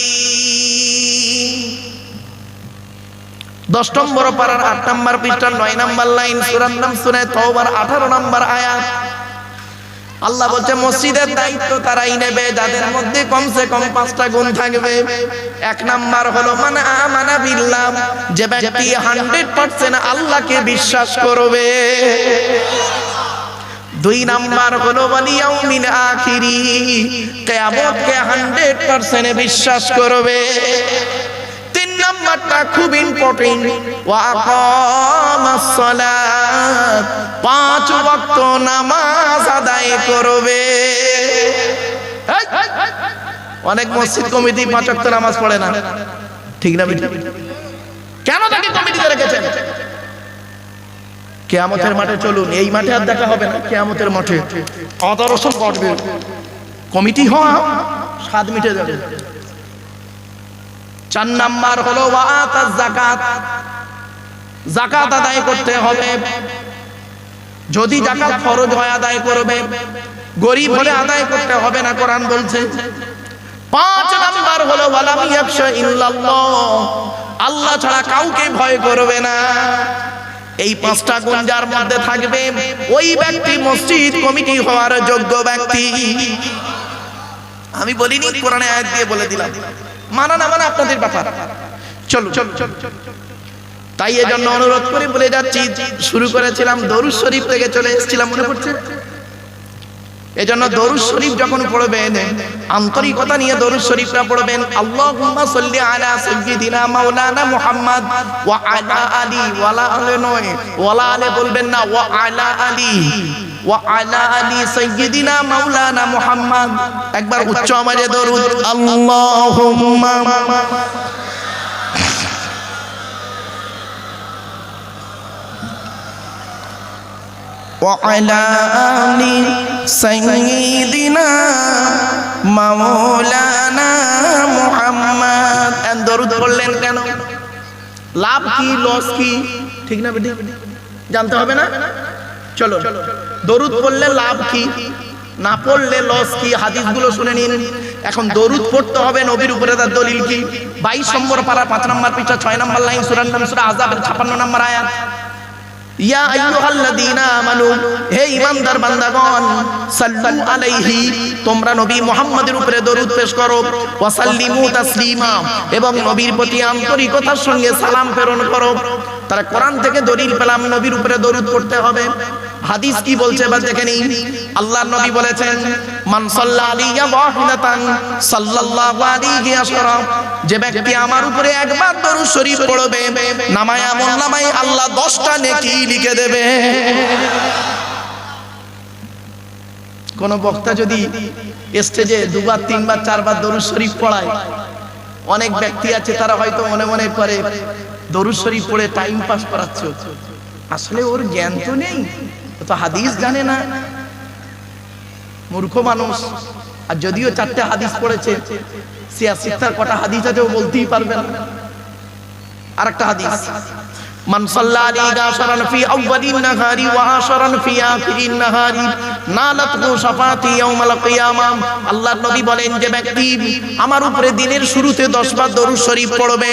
10 নম্বর পারার 8 নম্বর পৃষ্ঠা 9 নম্বর লাইন, সূরার নাম সূরা তাওবার 18 নম্বর আয়াত। আল্লাহ বলছে মসজিদের দায়িত্ব তারাই নেবে যাদের মধ্যে কমসে কম 5টা গুণ থাকবে। 1 নাম্বার হলো মান আমানা বিল্লাহ, যে ব্যক্তি 100% আল্লাহকে বিশ্বাস করবে। 2 নাম্বার হলো ওয়াল ইয়াউমিল আখিরি, কিয়ামতকে 100% বিশ্বাস করবে। 3 নাম্বারটা খুব ইম্পর্টেন্ট, ওয়া আকামাস সালাত, 5 ওয়াক্ত নামাজ আদায় করবে। অনেক মসজিদ কমিটি 5 ওয়াক্ত নামাজ পড়ে না, ঠিক না বেটা? কেন তাকে কমিটিতে রেখেছেন? কিয়ামতের মাঠে চলুন, এই মাঠে আর দেখা হবে না, কিয়ামতের মাঠে আদর্শ পড়বে। কমিটি হওয়া স্বাদ মিটে যাবে। 4 নাম্বার হলো ওয়া আতাজ যাকাত, যাকাত আদায় করতে হবে। যদি যাকাত ফরজ হয় আদায় করবে, গরীব হলে আদায় করতে হবে না, কোরআন বলছে। 5 নাম্বার হলো ওয়া লাম ইয়াখশা ইল্লাল্লাহ, আল্লাহ ছাড়া কাউকে ভয় করবে না। এই 5টা গুণ যার মধ্যে থাকবে ওই ব্যক্তি মসজিদ কমিটি হওয়ার যোগ্য ব্যক্তি। আমি বলিনি, কোরআনে আয়াত দিয়ে বলে দিলাম। মানা না মানা আপনাদের ব্যাপার। চলো। তাই এজন্য অনুরোধ করে বলে যাচ্ছি, শুরু করেছিলাম দরুদ শরীফ থেকে চলে এসেছিলাম, মনে পড়ছে? এজন্য দরুদ শরীফ যখন পড়বেন আন্তরিকতা নিয়ে দরুদ শরীফটা পড়বেন। আল্লাহুম্মা সাল্লি আলা সাইয়্যিদিনা মাওলানা মুহাম্মদ ওয়া আলা আলি, ওয়ালা আলে নয়, ওয়ালা আলে বলবেন না, ওয়া আলা আলি, ওয়া আলা আলি সাইয়্যিদিনা মাওলানা মুহাম্মদ। একবার উচ্চ আওয়াজে দরুদ, আল্লাহুম্মা وعلى آل سيدنا مولانا محمد। দরুদ পড়লেন কেন? লাভ কি লস কি, ঠিক না বেটি? জানতে হবে না? চলো, দরুদ পড়লে লাভ কি, না পড়লে লস কি, হাদিসগুলো শুনে নিন। এখন দরুদ পড়তে হবে নবীর উপরে, তার দলিল কি? 22 নম্বর পারা 5 নম্বর পৃষ্ঠা 6 নম্বর লাইন, সূরার নাম সূরা আহজাবের 56 নম্বর আয়াত। ইয়া আইয়ুহাল্লাযীনা আমানু, হে ঈমানদার বান্দাগণ, সাল্লু আলাইহি, তোমরা নবী মুহাম্মদের উপরে দরুদ পেশ করো, ওয়া সাল্লিমু তাসলিমা, এবং নবীর প্রতি আন্তরিকতার সঙ্গে সালাম প্রেরণ করো। তারা কোরআন থেকে দলিল পেলাম নবীর উপরে দরুদ পড়তে হবে। হাদিস কি বলছে এবার দেখে নিই। আল্লাহর নবী বলেছেন, মান সাল্লা আলাইয়া ওয়াহিদাতান সাল্লাল্লাহু আলাইহি আশরা, যে ব্যক্তি আমার উপরে একবার দরুদ শরীফ পড়বে, নামায় আমলনামায় আল্লাহ 10টা নেকি লিখে দেবে। কোন বক্তা যদি স্টেজে দুবার তিনবার চারবার দরুদ শরীফ পড়ায়, অনেক ব্যক্তি আছে তারা হয়তো মনে মনে করে দরুদ শরীফ পড়ে টাইম পাস করাচ্ছে, আসলে ওর জ্ঞান তো নেই, ও তো হাদিস জানে না, মূর্খ মানুষ। আর যদিও 4টে হাদিস পড়েছে, 86টার কটা হাদিস আছে ও বলতেই পারবে না। আরেকটা হাদিস, মান সাল্লা আলাইহি আশরান ফি আউয়ালিন নাহারি ওয়া আশরান ফি আখিরিন নাহারি নালাতহু শাফাতি ইয়াউমাল কিয়ামাহ। আল্লাহর নবী বলেন, যে ব্যক্তি আমার উপরে দিনের শুরুতে 10 বার দরুদ শরীফ পড়বে,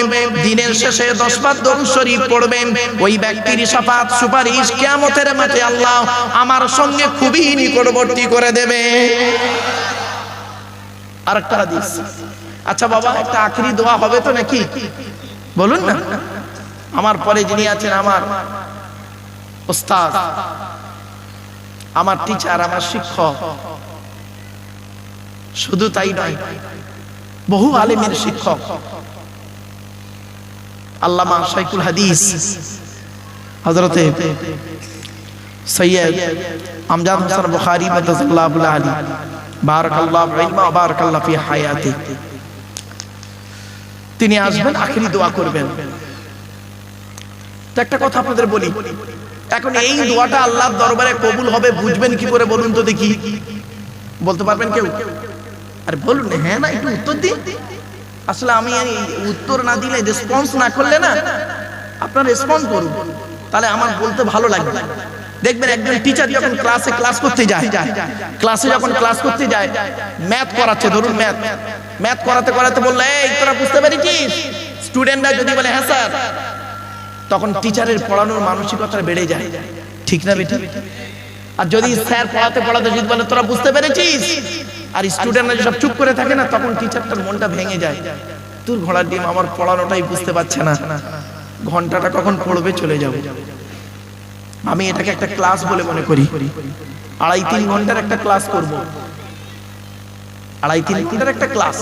দিনের শেষে 10 বার দরুদ শরীফ পড়বে, ওই ব্যক্তির শাফাত সুপারিশ কিয়ামতের মাঠে আল্লাহ আমার সঙ্গে খুবই নিকটবর্তী করে দেবে। আরেকটা হাদিস। আচ্ছা বাবা, একটা আখেরি দোয়া হবে তো নাকি? বলুন না। আমার পরে যিনি আছেন, আমার ওস্তাদ, আমার টিচার, আমার শিক্ষক, শুধু তাই নয়, বহু আলেমের শিক্ষক আল্লামা শাইখুল হাদিস হযরতে সৈয়দ আমজাদ হোসেন বুখারী মাদাল্লাহু আলাইহি বারাকাল্লাহু ইলমা ওয়া বারাকাল্লাহু ফি হায়াতি, তিনি আসবেন, আখেরি দোয়া করবেন। তো একটা কথা আপনাদের বলি, এখন এই দোয়াটা আল্লাহর দরবারে কবুল হবে বুঝবেন কি করে বলুন তো দেখি? বলতে পারবেন কেউ? আরে বলুন, হ্যাঁ না একটু উত্তর দিন। আসলে আমি উত্তর না দিলে, রেসপন্স না করলে না, আপনারা রেসপন্স করুন, তাহলে আমার বলতে ভালো লাগবে। দেখবেন একজন টিচার যখন ক্লাস করতে যায়, ম্যাথ করাচ্ছে, ধরুন ম্যাথ করাতে বললে, এই তোরা বুঝতে পেরেছিস? স্টুডেন্টরা যদি বলে হ্যাঁ স্যার, তখন টিচারের পড়ানোর মানসিকতা বেড়ে যায়, ঠিক না বেটা? আর যদি স্যার পড়াতে যদি বলে তোরা বুঝতে পেরেছিস, আর স্টুডেন্টরা সব চুপ করে থাকে না, তখন টিচারটার মনটা ভেঙে যায়। তোর ঘোড়ার ডিম, আমার পড়ানোটাই বুঝতে পারছে না, ঘন্টাটা কখন পড়বে, চলে যাবে। আমি এটাকে একটা ক্লাস বলে মনে করি। 2.5-3 ঘন্টার একটা ক্লাস করব, 2.5-3 ঘন্টার একটা ক্লাস,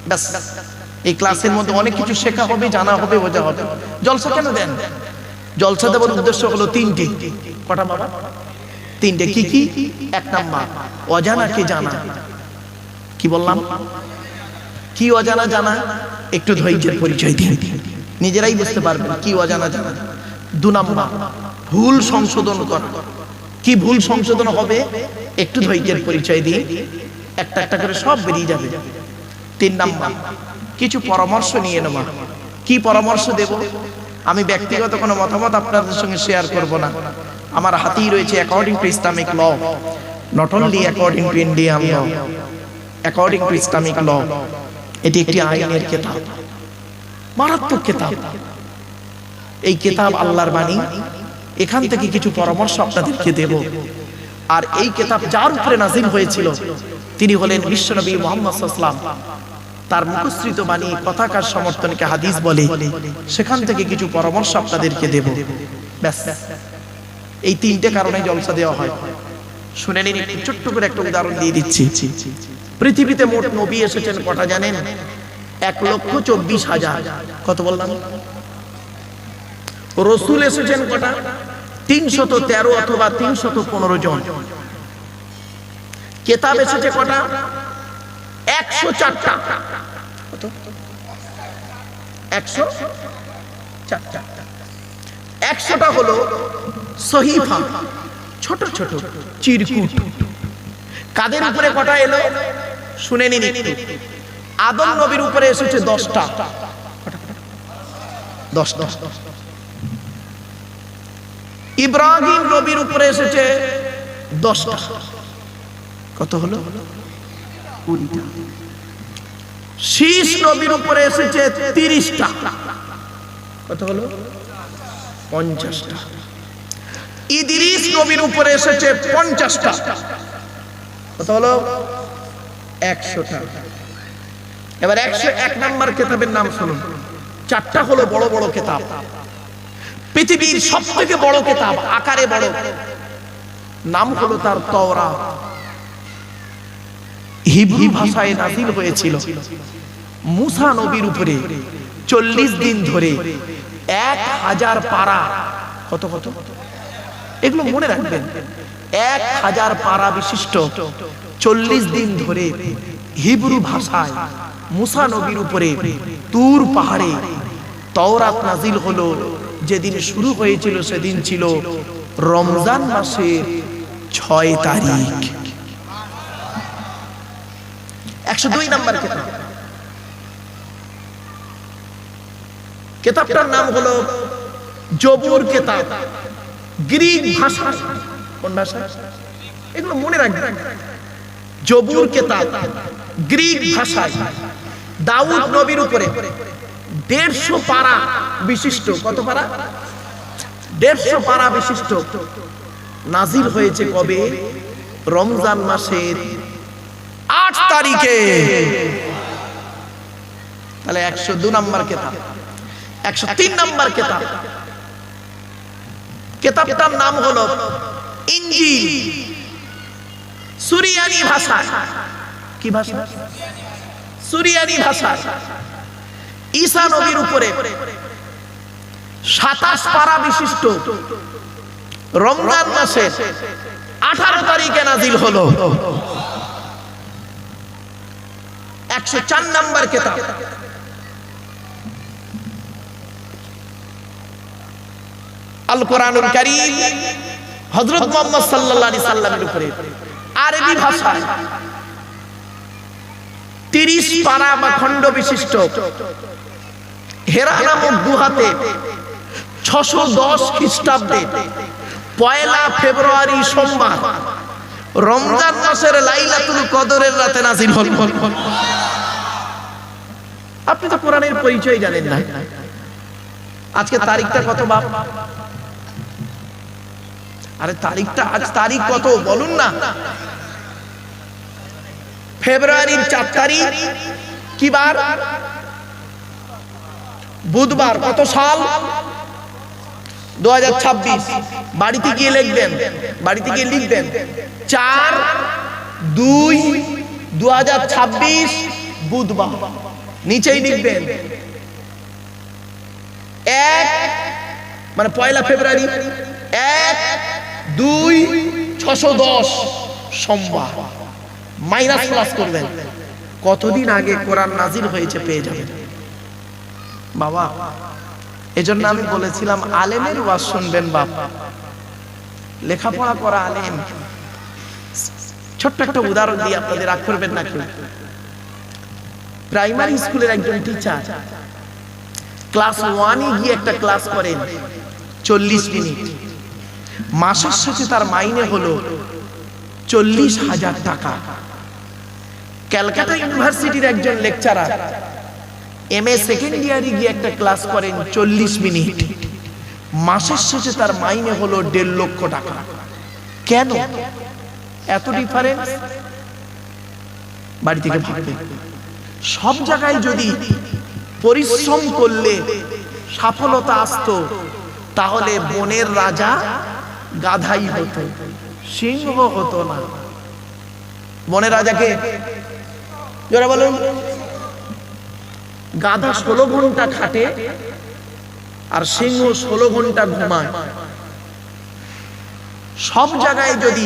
ব্যাস। এই ক্লাসের মধ্যে অনেক কিছু শেখা হবে, জানা হবে, বোঝা হবে। জলসা কেন দেন? জলসা দেওয়ার উদ্দেশ্য হলো 3টে। কটা বাবা? 3টে। কি কি? 1 নাম্বার, অজানাকে জানা। কি বললাম? কি অজানা জানা? একটু ধৈর্যের পরিচয় দিন, নিজেরাই বুঝতে পারবেন কি অজানা জানা। 2 নাম্বার, ভুল সংশোধন করা। কি ভুল সংশোধন হবে? একটু ধৈর্যের পরিচয় দিয়ে একটা একটা করে সব বেরিয়ে যাবে। 3 নাম্বার, কিছু পরামর্শ নিয়ে নেওয়া। কি পরামর্শ দেব? আমি ব্যক্তিগত কোনো মতামত আপনাদের সঙ্গে শেয়ার করব না। আমার হাতেই রয়েছে according to Islamic law, not only according to Indian law, according to Islamic law. এটি একটি আইনের কিতাব, মারাত্মক কিতাব। এই কিতাব আল্লাহর বাণী, এখান থেকে কিছু পরামর্শ আপনাদেরকে দেব। আর এই কিতাব যার উপরে নাযিল হয়েছিল তিনি হলেন বিশ্বনবী মুহাম্মদ সাল্লাল্লাহু আলাইহি ওয়াসাল্লাম। তার মুখস্থিত বাণী, কথাকার সমর্থনকে হাদিস বলে, সেখান থেকে কিছু পরামর্শ আপনাদেরকে দেব, ব্যাস। এই 3টে কারণে জলসা দেওয়া হয়। শুনে নিন, ছোট্ট করে একটা উদাহরণ দিয়ে দিচ্ছি। পৃথিবীতে মোট নবী এসেছেন কটা জানেন? 1,24,000। কত বললাম? রসুল এসেছেন কটা? 313 অথবা 315 জন। কিতাব এসেছে কটা? 104টা। কত? 104টা। 100টা হলো সহিফা, ছোট ছোট চিরকুট। কাদের উপরে কটা এলো শুনে নিন একটু। আদম নবীর উপরে এসেছে 10টা। 10টা। ইব্রাহিম নবীর উপরে এসেছে 10টা। কত হলো? 20টা। শীষ নবীর উপরে এসেছে 30টা। কত হলো? 50টা। ইদ্রিস নবীর উপরে এসেছে 50টা। কত হলো? 100টা। এবার 101 নম্বর কিতাবের নাম শুনুন। 4টা হলো বড় বড় কিতাব, পৃথিবীর সবথেকে বড় কিতাব, আকারে বড়, নাম হলো তার তাওরাত। হিব্রু ভাষায় নাযিল হয়েছিল মুসা নবীর উপরে 40 দিন ধরে 1000 পারা। কত কত? এগুলো মনে রাখবেন। 1000 পারা বিশিষ্ট 40 দিন ধরে হিব্রু ভাষায় মুসা নবীর উপরে তুর পাহাড়ে তাওরাত নাযিল হলো। যেদিন শুরু হয়েছিল সেদিন ছিল রমজান মাসের 6 তারিখ। 102 নম্বর কিতাব, কিতাবটার নাম হলো জবুর কিতাব। গ্রিক ভাষা। কোন ভাষা? এগুলো মনে রাখবেন। জবুর কিতাব গ্রিক ভাষায় দাউদ নবীর উপরে 150 পারা বিশিষ্ট, কত পারা? 150 পারা বিশিষ্ট নাযিল হয়েছে কবে? রমজান মাসের 8 তারিখে। তাহলে 102 নম্বর কিতাব। 103 নম্বর কিতাব, কিতাবটার নাম হলো ইনজিল। সুরিয়ানি ভাষা। কি ভাষা? সুরিয়ানি ভাষা। ঈসা নবীর উপরে 27 পারা বিশিষ্ট রমজান মাসের 18 তারিখে নাযিল হলো। 104 নম্বর কিতাব, আল কোরআনুল কারীম, হযরত মুহাম্মদ সাল্লাল্লাহু আলাইহি সাল্লামের উপরে আরবি ভাষায় 30 পারা বা খণ্ড বিশিষ্ট হেরা নামক গুহাতে 610 খ্রিস্টাব্দে 1 ফেব্রুয়ারি সোমবার রমজান মাসের লাইলাতুল কদরের রাতে নাযিল হল। আপনি তো কোরআনের পরিচয় জানেন না। আজকে তারিখটা কত বাপ? আরে তারিখটা, আজ তারিখ কত বলুন না? ফেব্রুয়ারির 4 তারিখ কি বার? বুধবার। কত সাল? 2026। বাড়িতে গিয়ে লিখবেন, বাড়িতে গিয়ে লিখবেন 4/2/2026 বুধবার। নিচেই লিখবেন 1 মানে 1 ফেব্রুয়ারি 1/2/610 সোমবার। মাইনাস প্লাস করবেন, কতদিন আগে কোরআন নাযিল হয়েছে পেয়ে যাবেন বাবা। এজন্য আমি বলেছিলাম আলেমের ওয়াজ শুনবেন বাপ, লেখাপড়া করা আলেম। ছোট্ট একটা উদাহরণ দিয়ে আপনাদের রাগ করবেন না কেউ। প্রাইমারি স্কুলের একজন টিচার ক্লাস 1-এ গিয়ে একটা ক্লাস করেন 40 মিনিট। মাসের শেষে তার মাইনে হলো 40,000 টাকা। ক্যালকাটা ইউনিভার্সিটির একজন লেকচারার MA সেকেন্ড ইয়ারে গিয়ে একটা ক্লাস করেন 40 মিনিট। মাসের শেষে তার মাইনে হলো 1.5 লক্ষ টাকা। কেন এত ডিফারেন্স? বাড়ি থেকে ভাববেন। সব জায়গায় যদি পরিশ্রম করলে সফলতা আসতো, তাহলে বনের রাজা গাধাই হতো, সিংহ হতো না। বনের রাজাকে যারা বলুন, গাধা 16 ঘন্টা খাটে আর সিংহ 16 ঘন্টা ঘুমায়। সব জায়গায় যদি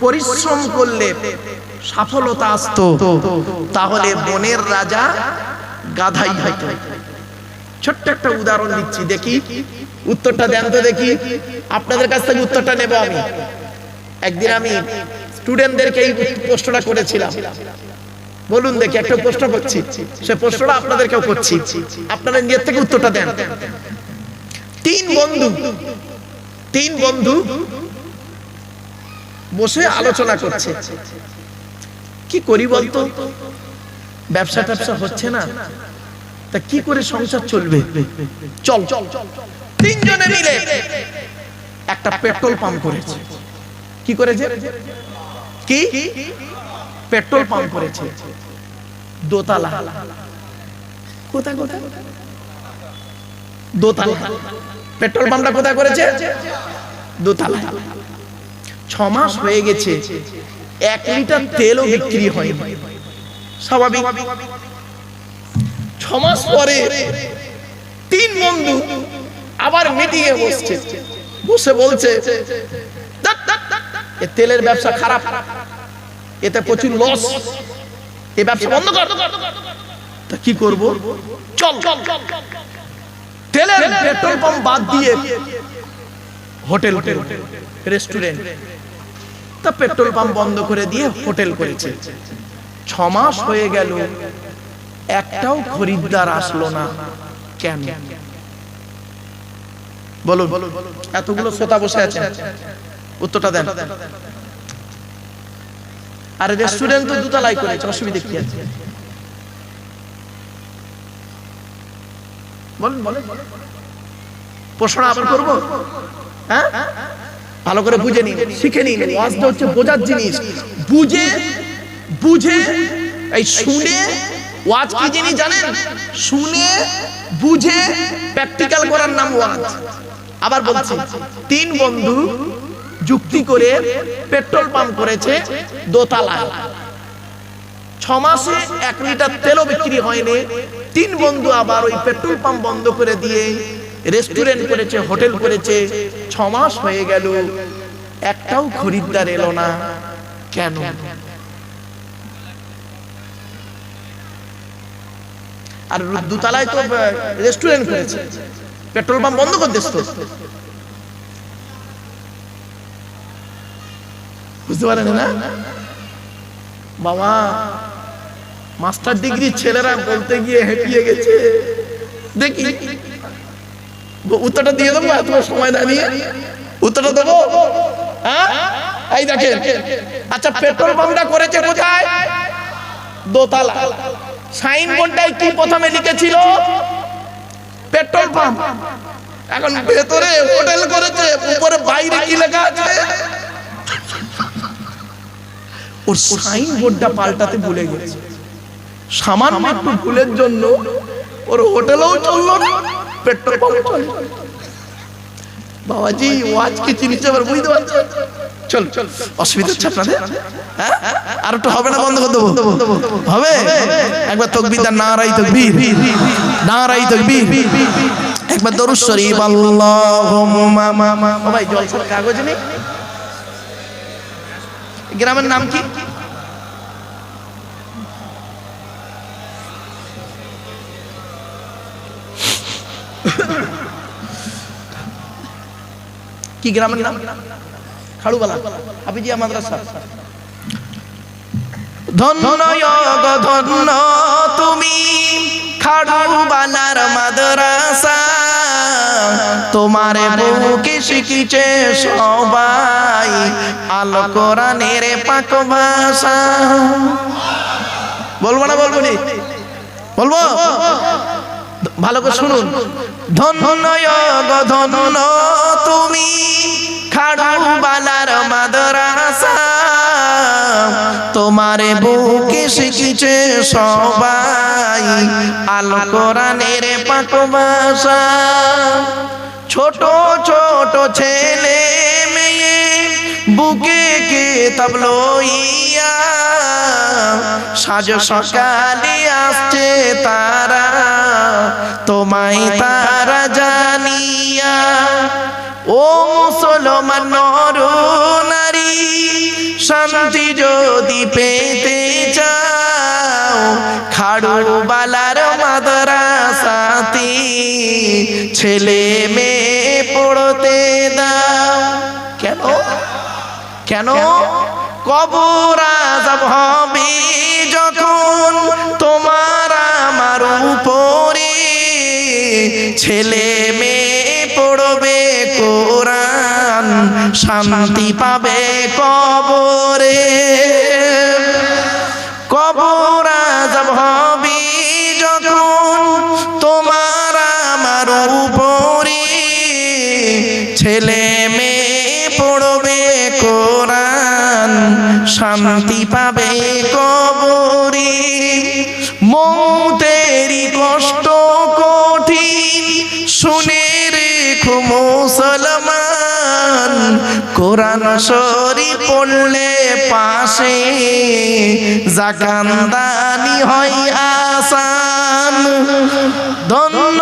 পরিশ্রম করলে সফলতা আসতো, তাহলে বনের রাজা গাধাই হতো। ছোট্ট একটা উদাহরণ দিচ্ছি, দেখি উত্তরটা দেন তো দেখি। আপনাদের কাছ থেকে উত্তরটা নেব আমি। একদিন আমি স্টুডেন্টদেরকে এই প্রশ্নটা করেছিলাম। বলুন দেখি, একটা প্রশ্ন করছি, সে প্রশ্নটা আপনাদেরকেও করছি, আপনারা নিজের থেকে উত্তরটা দেন। তিন বন্ধু বসে আলোচনা করছে, কি করি বলতো, ব্যবসা ট্যাবসা হচ্ছে না, তা কি করে সংসার চলবে, চল। তিনজনে মিলে একটা পেট্রোল পাম্প করেছে। কি করেছে? কি পেট্রোল পাম্প করেছে দোতলা। কোথায় কোথায়? দোতলা। পেট্রোল পাম্পটা কোথায় করেছে? দোতলা। 6 মাস হয়ে গেছে, 1 লিটার তেলও বিক্রি হয়নি। স্বাভাবিক। 6 মাস পরে 3 বন্ধু আবার মিটিং এ বসছে, বসে বলছে এ তেলের ব্যবসা খারাপ, এতে প্রচুর লস, এই ব্যবসা বন্ধ কর। তা কি করব? চল তেলের পেট্রোল পাম্প বাদ দিয়ে হোটেল, রেস্টুরেন্ট। তা পেট্রোল পাম্প বন্ধ করে দিয়ে হোটেল করেছে। 6 মাস হয়ে গেল, একটাও খরিদ্দার আসলো না। কেন বলুন? এতগুলো শ্রোতা বসে আছেন, উত্তরটা দেন। আর রেস্টুরেন্ট তো দুতলাই করেছে, অসুবিধা কি আছে? বলুন বলুন। প্রশ্ন আবার করব? হ্যাঁ, ভালো করে বুঝে নিন, শিখে নিন। ওয়াজটা হচ্ছে বোঝার জিনিস। বুঝে বুঝে এই শুনে ওয়াজ কি জিনিস জানেন? শুনে বুঝে প্র্যাকটিক্যাল করার নাম ওয়াজ। আবার বলছি, 3 বন্ধু যুক্তি করে পেট্রোল পাম্প করেছে দোতলায়। 6 মাসে 1 লিটার তেলও বিক্রি হয়নি। 3 বন্ধু আবার ওই পেট্রোল পাম্প বন্ধ করে দিয়ে রেস্টুরেন্ট করেছে, হোটেল করেছে। 6 মাস হয়ে গেল, একটাও খরিদ্দার এলো না। কেন? আর দুতলায় তো রেস্টুরেন্ট করেছে, পেট্রোল পাম্প বন্ধ করে দিস তো। বুঝতে পারেন না বাবা? মাস্টার ডিগ্রি ছেলেরা বলতে গিয়ে হেঁটিয়ে গেছে। দেখি উত্তরটা দিয়ে দেবো, এত সময় দাঁড়িয়ে উত্তরটা দেবো। হ্যাঁ, এই দেখেন। আচ্ছা, পেট্রোল পাম্পটা করেছে কোথায়? দোতলা। সাইনবোর্ডটায় কি প্রথমে লিখেছিল? Petrol pump. এখন ভেতরে হোটেল করেছে, উপরে বাইরে কি লেখা আছে? ওর সাইনবোর্ডটা পাল্টাতে ভুলে গেছে। সামান্য একটু ভুলের জন্য ওর হোটেলও চললো না, পেট্রোল পাম্প চলল। বাবাজি, ওয়াজ কি জিনিস আবার বুঝতে পারছেন? চল চল, অসুবিধা হচ্ছে আপনাদের? হ্যাঁ, আর একটু হবে না? বন্ধ করে দেবো? হবে? একবার তাকবীর দেন, নারায়ে তাকবীর, নারায়ে তাকবীর। একবার দরুদ শরীফ। আল্লাহুম্মা। ও ভাই, জলসার কাগজ নেই? গ্রামের নাম কি? কি গ্রামের নাম? খাড়ুবালা হাফিজিয়া মাদ্রাসা। ধন্য ধন্য তুমি খাড়ুবালার মাদ্রাসা, তোমার বুকে শিখিছে সবাই আল কোরআনের পাক ভাষা। বলবো না? বলবো নি? বলবো? ভালো করে শুনুন। ধন্য ধন্য তুমি খাড়ুবালার মাদ্রাসা, তোমার বুকে শিখিছে সবাই আল কোরআনের পাক ভাষা। ছোট ছোট ছেলে মেয়ে বুকে কিতাব লইয়া সাজ সকালে আসছে তারা, তোমায় তারা জানিয়া। ও মুসলমান নর নারী, শান্তি যদি পেতে চাও, খাড়ুবালার মাদ্রাসাতে ছেলে মেয়ে পড়তে দাও। কেন? কেন? কবর আযাব হবে যখন তোমার আমার উপরে, ছেলে মেয়ে পড়বে কোরআন, শান্তি পাবে কবরে। কবর আযাব হবে যখন তোমার আমার উপরে, ছেলে মেয়ে শুনে রেখো মুসলমান, কোরআন শরীফ পড়লে পাশে জাকান্দানি হয় আসান। ধন্য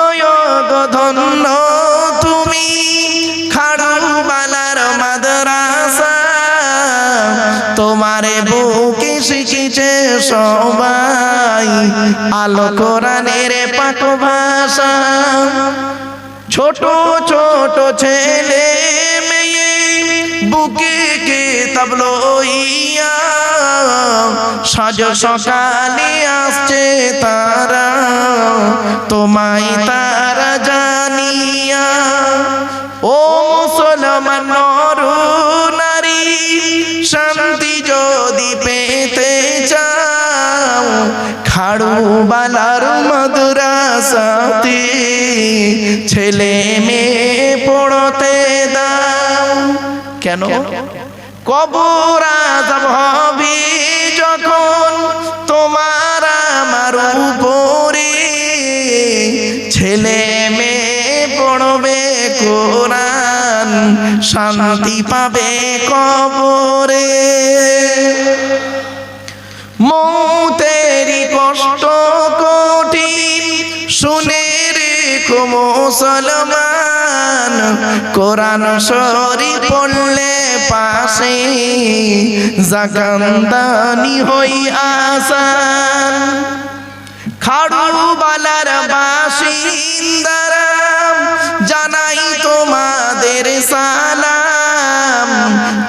গো ধন্য তুমি খাড়ুবালার মাদ্রাসা, তোমারে বুকে শিখেছে সবাই আলো কোরআনের পাক ভাষা। ছোট ছোট ছেলে মেয়ে বুকে কিতাব লইয়া সাজ সকালে আসছে তারা, তোমায় তারা জানিয়া। ও মুসলমান নর নারী, শান্তি যদি পেতে চাও খাড়ুবালার মাদ্রাসাতে ছেলে মেয়ে পড়তে দাও। কেন? কবর আযাব হবে যখন তোমার আমার উপরে, ছেলে মেয়ে পড়বে কোরআন শান্তি পাবে কবরে। মৌতেরি কষ্ট কঠিন শুনে রেখো মুসলমান, কোরআন শরীফ পড়লে পাশে জাকান্দানি হই আসান। খাড়ুবালার বাসিন্দারা জানাই তোমাদের সালাম,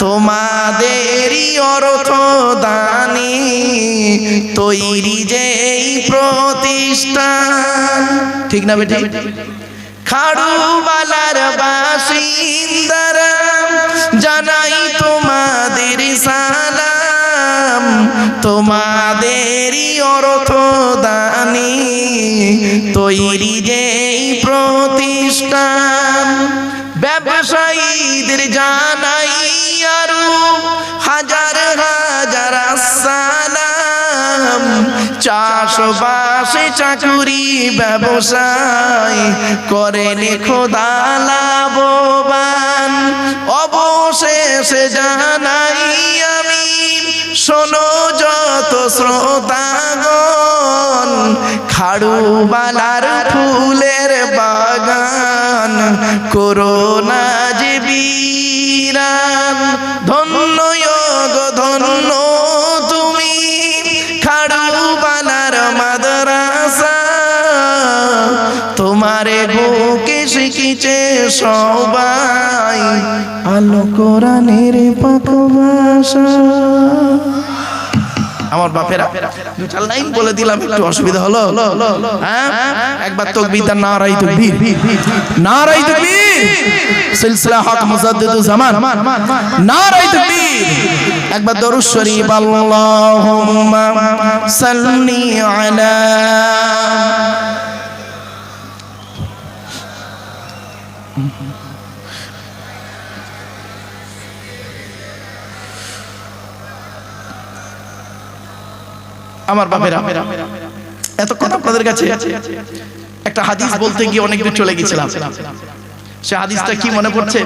তোমাদেরই অর্থ দানে তৈরি যেই প্রতিষ্ঠান। ঠিক না বেটি? খাড়ুবালার বাসিন্দারা জানাই তোমাদের সালাম, তোমাদেরই অর্থ দানে তৈরি যেই প্রতিষ্ঠান। ব্যবসায়ীদের জানাই আরো হাজার হাজার সালাম, চাষবাসে চাকুরি ব্যবসায় করেন খোদা লাভবান। অবশেষে জানাই আমি শোনো যত শ্রোতাগণ, খাড়ুবালার ফুলের বাগান করোনা যে বিরান। ধন্য গো ধন্য তুমি খাড়ুবালার মাদ্রাসা, তোমারে বুকে শিখেছে সবাই আলো কোরআনের পাক ভাষা। আমার বাপেরা দুটা লাইন বলে দিলাম, একটু অসুবিধা হলো? হ্যাঁ, একবার তাকবীর, নারায়ে তাকবীর, নারায়ে তাকবীর, সিলসিলা হক মুজাদ্দিদুজ জামান, নারায়ে তাকবীর। একবার দরুদ শরীফ, আল্লাহুম্মা সাল্লি আলা। আমার বাপেরা এতক্ষণ আপনাদের কাছে একটা হাদিস বলতে গিয়ে অনেক দূর চলে গেছিলাম। সে হাদিসটা কি মনে পড়ছে?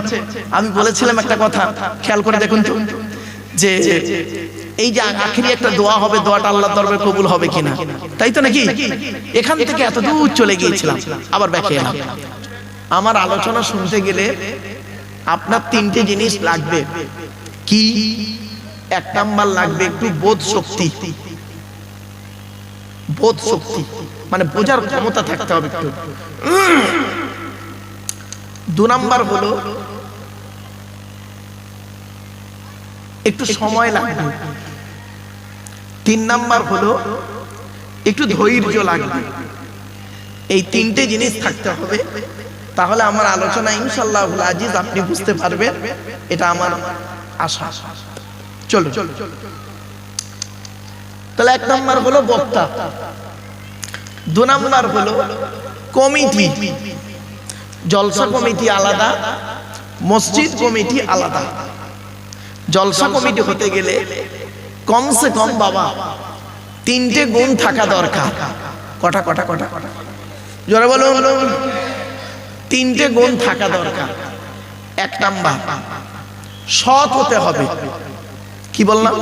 আমি বলেছিলাম একটা কথা, খেয়াল করে দেখুন তো, যে এই যে আখেরি একটা দোয়া হবে, দোয়াটা আল্লাহর দরবারে কবুল হবে কিনা, তাই তো নাকি? এখান থেকে এত দূর চলে গিয়েছিলাম, আবার ব্যাকে এলাম। আমার আলোচনা শুনতে গেলে আপনার তিনটে জিনিস লাগবে। কি? এক নাম্বার লাগবে একটু বোধ শক্তি। বোধ শক্তি মানে বোঝার ক্ষমতা থাকতে হবে একটু। দু নাম্বার হলো একটু সময় লাগবে। তিন নাম্বার হলো একটু ধৈর্য লাগবে। এই তিনটে জিনিস থাকতে হবে, তাহলে আমার আলোচনা ইনশাআল্লাহুল আজিজ আপনি বুঝতে পারবেন, এটা আমার আশা। চলো, তাহলে এক নাম্বার হলো বক্তা, দু নাম্বার হলো কমিটি। জলসা কমিটি আলাদা, মসজিদ কমিটি আলাদা। জলসা কমিটি হতে গেলে কমসে কম বাবা তিনটে গুণ থাকা দরকার। কটা কটা কটা জোরে বলুন। তিনটে গুণ থাকা দরকার। এক নাম্বার, সৎ হতে হবে। কি বললাম?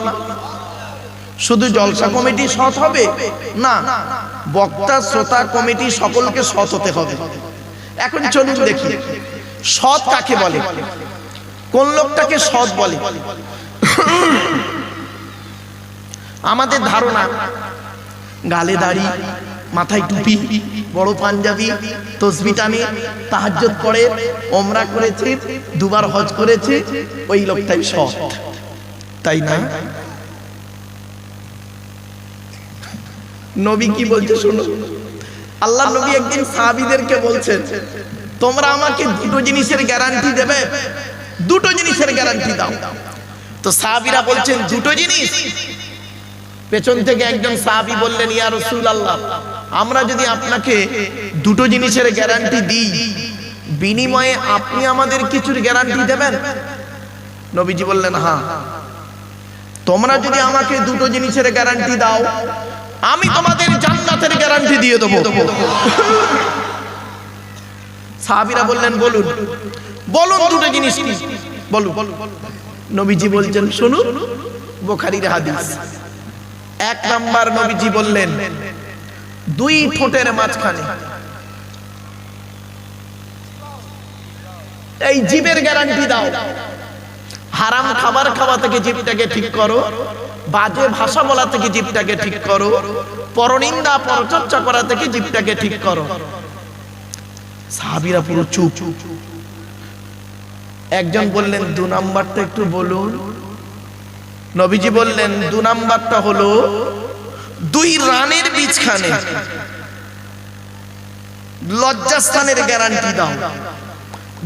শুধু জলসা কমিটি সৎ হবে না, বক্তা শ্রোতা কমিটি সকলকে সৎ হতে হবে। এখন চলুন দেখি সৎ কাকে বলে, কোন লোকটাকে সৎ বলে। আমাদের ধারণা গালে দাড়ি, মাথায় টুপি, বড় পাঞ্জাবি, তসবি টানে, তাহাজ্জুদ পড়ে, ওমরা করেছে, দুবার হজ করেছে, ওই লোকটাই সৎ, তাই না? নবী কি বলছে শুনো। আল্লাহ নবী একদিন সাহাবীদেরকে বলছেন, তোমরা আমাকে দুটো জিনিসের গ্যারান্টি দেবে, দুটো জিনিসের গ্যারান্টি দাও। তো সাহাবীরা বলছেন দুটো জিনিস। পেছন থেকে একজন সাহাবী বললেন, ইয়া রাসূলুল্লাহ, আমরা যদি আপনাকে দুটো জিনিসের গ্যারান্টি দিই, বিনিময়ে আপনি আমাদের কিছুর গ্যারান্টি দেবেন? নবীজি বললেন, হ্যাঁ। তোমরা যদি আমাকে দুটো জিনিসের গ্যারান্টি দাও, আমি তোমাদের জান্নাতের গ্যারান্টি দিয়ে দেব। সাহাবীরা বললেন, বলুন বলুন দুটো জিনিস কি, বলুন। নবীজি বলছেন, শুনুন, বুখারীর হাদিস। এক নাম্বার, নবীজি বললেন, দুই ঠোঁটের মাঝখানে, এই জিভের গ্যারান্টি দাও। হারাম খাবার খাওয়া থেকে জিভটাকে ঠিক করো, বাজে ভাষা বলা থেকে জিভটাকে ঠিক করো, পরনিন্দা পরচর্চা করা থেকে জিভটাকে ঠিক করো। সাহাবীরা পুরো চুপ। একজন বললেন, দু নাম্বারটা একটু বলুন। নবীজি বললেন, দু নাম্বারটা হলো দুই রানের বীজখানে লজ্জাস্থানের গ্যারান্টি দাও।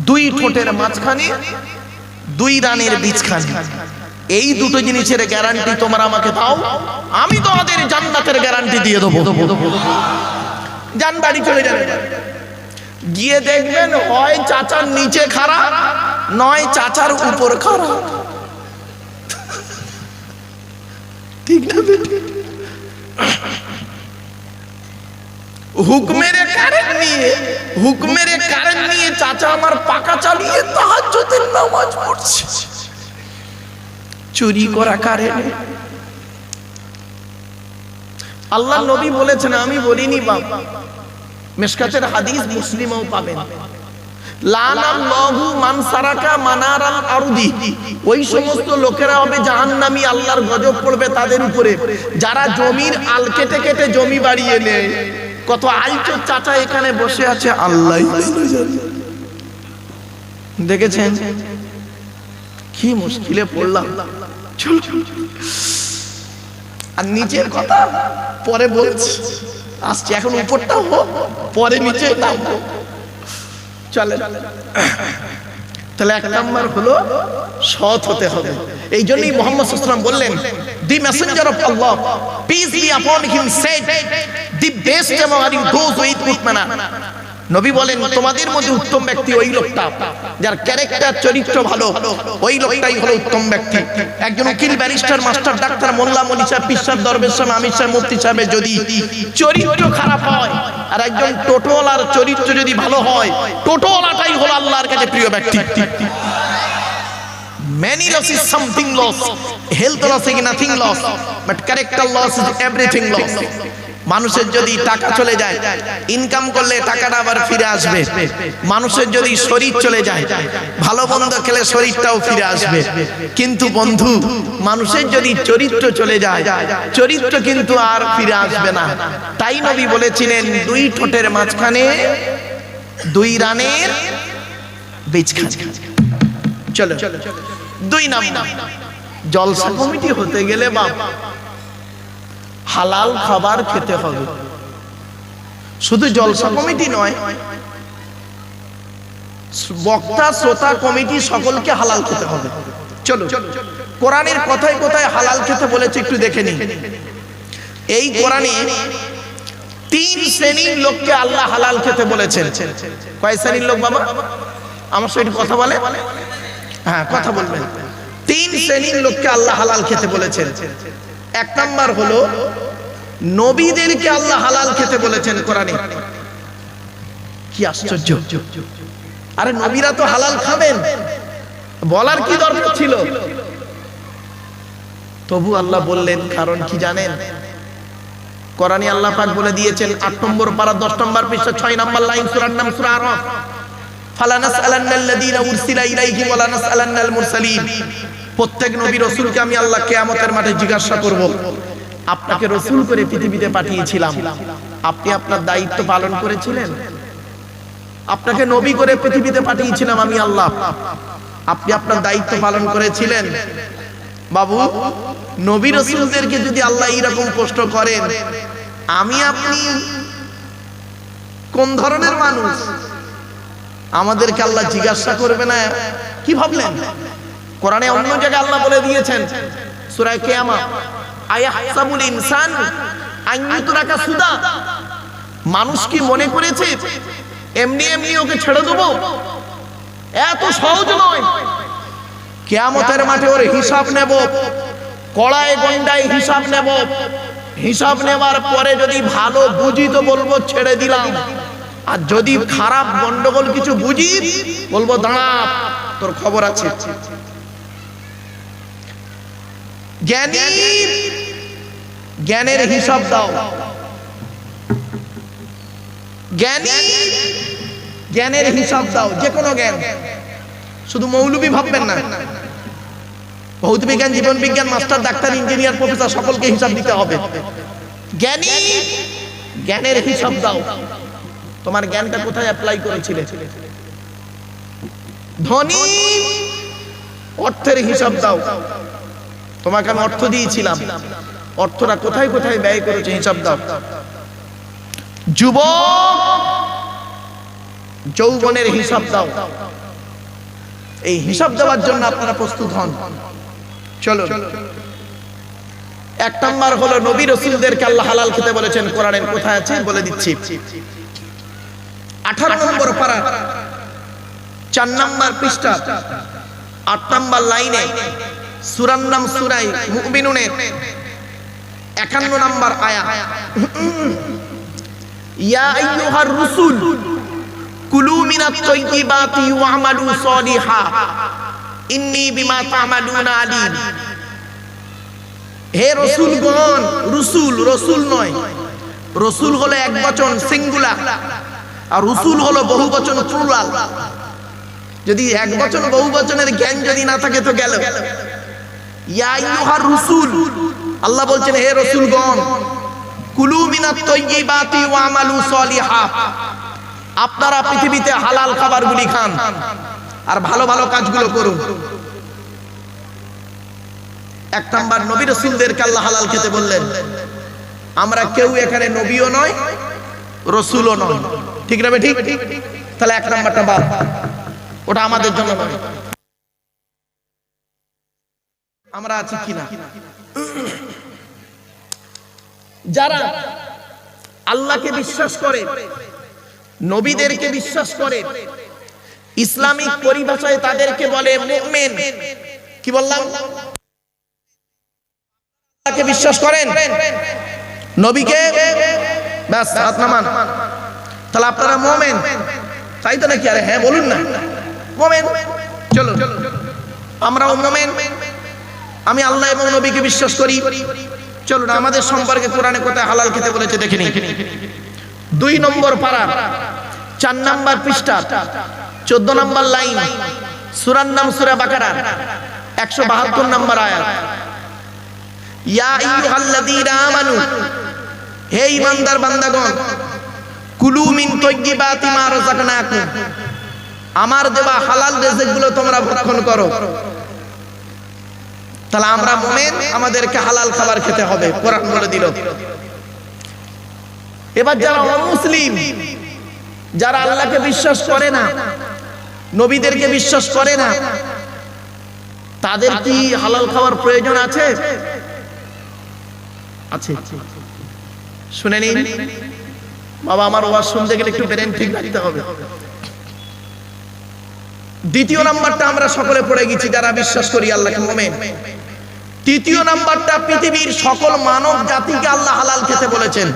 দুই ঠোঁটের মাঝখানে, দুই রানের বীজখানে, এই দুটো জিনিসের গ্যারান্টি তোমরা আমাকে দাও, আমি তোমাদের জান্নাতের গ্যারান্টি দিয়ে দেবো। জান বাড়ি চলে যাবে, গিয়ে দেখবেন হয় চাচার নিচে খাড়া, নয় চাচার উপর খাড়া। ঠিক না? হুকমের কারেন্ট নিয়ে চাচা আমার পাকা চালিয়ে তাহাজ্জুদের নামাজ পড়ছে, চুরি করা কারেন্ট। আল্লাহ নবী বলেছেন, আমি বলিনি বাবা, মিশকাতের হাদিস, মুসলিমও পাবেন। লানাল্লাহু মান সারাকা মানারাল আরদি, ওই সমস্ত লোকেরা হবে জাহান্নামী, আল্লাহর গজব পড়বে তাদের উপরে যারা জমির আল কেটে কেটে জমি বাড়িয়ে নেয়। কত আলচোর চাচা এখানে বসে আছে, আল্লাহ দেখেছেন? কি মুশকিলে পড়লাম। আর নিচের কথা পরে বলছি, আসছে, এখন উপরটা হোক, পরে নিচে নামবো। চলে। তাহলে এক নাম্বার হলো সৎ হতে হবে। এই জন্যই মুহাম্মদ সাল্লাল্লাহু আলাইহি ওয়াসাল্লাম বললেন, the messenger of Allah, peace be upon him, said, the best among you those with good manner। নবী বলেন, তোমাদের মধ্যে উত্তম ব্যক্তি ওই লোকটা যার ক্যারেক্টার, চরিত্র ভালো, ওই লোকটাই হলো উত্তম ব্যক্তি। একজন উকিল, ব্যারিস্টার, মাস্টার, ডাক্তার, মোল্লা, মৌলভী সাহেব, পীর সাহেব, দরবেশ সাহেব, আমির সাহেব, মুফতি সাহেবের যদি চরিত্র খারাপ হয়, আর একজন টোটোওয়ালার চরিত্র যদি ভালো হয়, টোটোওয়ালাটাই হলো আল্লাহর কাছে প্রিয় ব্যক্তি। Many loss is something loss, health loss is nothing loss, but character loss is everything loss। মানুষের যদি টাকা চলে যায়, ইনকাম করলে টাকাটা আবার ফিরে আসবে। মানুষের যদি শরীর চলে যায়, ভালো মন্দ খেলে শরীরটাও ফিরে আসবে। কিন্তু বন্ধু, মানুষের যদি চরিত্র চলে যায়, চরিত্র কিন্তু আর ফিরে আসবে না। তাই নবী বলেছিলেন, দুই ঠোঁটের মাঝখানে, দুই রানের বীজখানে। চলো, দুই নাম্বার, জলসা কমিটি হতে গেলে বাবা হালাল খাবার খেতে হবে। শুধু জলসা কমিটি নয়, বক্তা শ্রোতা কমিটি সকলকে হালাল খেতে হবে। চলো, কোরআনের কথায় কথায় হালাল খেতে বলেছে, একটু দেখে নিন। এই কোরআনে তিন শ্রেণীর লোককে আল্লাহ হালাল খেতে বলেছেন। কয় শ্রেণীর লোক বাবা? আমার সাথে কথা বলে, হ্যাঁ কথা বলবেন। তিন শ্রেণীর লোককে আল্লাহ হালাল খেতে বলেছেন। এক নাম্বার হলো নবীদেরকে আল্লাহ হালাল খেতে বলেছেন কোরআনে। কি আশ্চর্য! আরে নবীরা তো হালাল খাবেন, বলার কি দরকার ছিল? তবু আল্লাহ বললেন, কারণ কি জানেন? কোরআনে আল্লাহ পাক বলে দিয়েছেন ৮ নম্বর পারা ১০ নম্বর পৃষ্ঠা ৬ নম্বর লাইন, সূরার নাম সূরা আরাফ, ফালানাসআলান্নাল্লাযীনা উরসিলা ইলাইহিম ওয়া লানাসআলান্নাল মুরসালিন। প্রত্যেক নবী রাসূলকে আমি আল্লাহ কিয়ামতের মাঠে জিজ্ঞাসা করব, আপনাকে রাসূল করে পৃথিবীতে পাঠিয়েছিলাম, আপনি আপনার দায়িত্ব পালন করেছিলেন? আপনাকে নবী করে পৃথিবীতে পাঠিয়েছিলাম আমি আল্লাহ, আপনি আপনার দায়িত্ব পালন করেছিলেন? বাবু, নবী রাসূলদেরকে যদি আল্লাহ এইরকম প্রশ্ন করেন, আমি আপনি কোন ধরনের মানুষ? আমাদেরকে আল্লাহ জিজ্ঞাসা করবে না? কি ভাবলেন? কোরআনে অন্য জায়গায় আল্লাহ বলে দিয়েছেন সূরা কিয়ামা, আয়াহসাবুল ইনসানু আন ইউতরাকা সুদা। মানুষ কি মনে করেছে এমনি এমনি ওকে ছেড়ে দেবো? এত সহজ নয়। কিয়ামতের মাঠে ওর হিসাব নেব, কড়ায় গন্ডায় হিসাব নেব। হিসাব নেবার পরে যদি ভালো বুঝি তো বলবো ছেড়ে দিলাম, আর যদি খারাপ গন্ডগোল কিছু বুঝি বলবো দাঁড়া, তোর খবর আছে। জ্ঞানের হিসাব দাও, জ্ঞানের হিসাব দাও, যে কোনো জ্ঞান, শুধু মৌলবি ভাববেন না। ভৌত বিজ্ঞান, জীবন বিজ্ঞান, মাস্টার, ডাক্তার, ইঞ্জিনিয়ার, প্রফেসর সকলকে হিসাব দিতে হবে। জ্ঞানের হিসাব দাও, তোমার জ্ঞানটা কোথায় অ্যাপ্লাই করেছিলে? ধনী, অর্থের হিসাব দাও, তোমাকে আমি অর্থ দিয়েছিলাম, অর্থটা কোথায় কোথায় ব্যয় করেছে হিসাব দাও। যুবক, যৌবনের হিসাব দাও। এই হিসাব দেওয়ার জন্য আপনারা প্রস্তুত হন। চলো, ১ নাম্বার হলো নবী রাসূলদেরকে আল্লাহ হালাল খেতে বলেছেন। কোরআনের কোথায় আছে বলে দিচ্ছি। 18 নম্বর পারা 4 নম্বর পৃষ্ঠা 8 নম্বর লাইনে, সূরার নাম সূরা মুমিনুনের 51 নম্বর আয়াত, ইয়া আইয়ুহার রাসূল কুলু মিনাত তাইয়্যিবাতি ওয়া'মালু সালিহা ইন্নী বিমা তা'মালুনা আলীম। হে রাসূলগণ, রাসূল নয়, রাসূল হলো একবচন সিঙ্গুলার, আর রাসূল হলো বহুবচন প্লুরাল। যদি একবচন বহুবচনের জ্ঞান যদি না থাকে তো গেল। ইয়া আইয়ুহার রাসূল, আল্লাহ বলছেন হে রাসূলগণ, কুলু মিনাত তাইয়্যিবাতি ওয়া'মালু সালিহা, আপনারা পৃথিবীতে হালাল খাবারগুলি খান আর ভালো ভালো কাজগুলো করুন। 1 নাম্বার নবী রাসূলদেরকে আল্লাহ হালাল খেতে বললেন। আমরা কেউ এখানে নবীও নয়, রাসূলও নয়, ঠিক না? ঠিক। তাহলে 1 নাম্বারটা বাদ, ওটা আমাদের জন্য নয়। আমরা আছি কিনা? যারা আল্লাহকে বিশ্বাস করে, নবীদেরকে বিশ্বাস করে, ইসলামিক পরিভাষায় তাদেরকে বলে মুমিন। কি বললাম? আল্লাহকে বিশ্বাস করেন, নবীকে, ব্যাস হাত নামান, তাহলে আপনারা মুমিন, তাই তো নাকি? আরে হ্যাঁ বলুন না, মুমিন। চলো, আমরাও মুমিন, আমি আল্লাহ এবং নবীকে বিশ্বাস করি। চলুন, আমাদের সম্পর্কে কোরআনে কোথায় হালাল খেতে বলেছে দেখে নিই। 2 নম্বর পারা 4 নম্বর পৃষ্ঠা 14 নম্বর লাইন, সূরার নাম সূরা বাকারা 172 নম্বর আয়াত, ইয়া আইয়ুহাল্লাযীনা আমানু, হে ঈমানদার বান্দাগণ, কুলু মিন তাইয়্যিবাতি মা রাযাকনাকুম, আমার দেওয়া হালাল রিজিকগুলো তোমরা ভক্ষণ করো। তাহলে আমরা মুমিন, আমাদেরকে হালাল খাবার খেতে হবে, কোরআন বলে দিল। এবার যারা অমুসলিম, যারা আল্লাহকে বিশ্বাস করে না, নবীদেরকে বিশ্বাস করে না, তাদের কি হালাল খাওয়ার প্রয়োজন আছে? আছে। শুনে নিন বাবা, আমার ওয়াজ শুনতে গেলে একটু ব্রেন ঠিক রাখতে হবে। 2 নাম্বারটা আমরা সকলে পড়ে গেছি, যারা বিশ্বাস করি আল্লাহকে মুমিন। 3 নাম্বারটা পৃথিবীর সকল মানব জাতিকে আল্লাহ হালাল খেতে বলেছেন।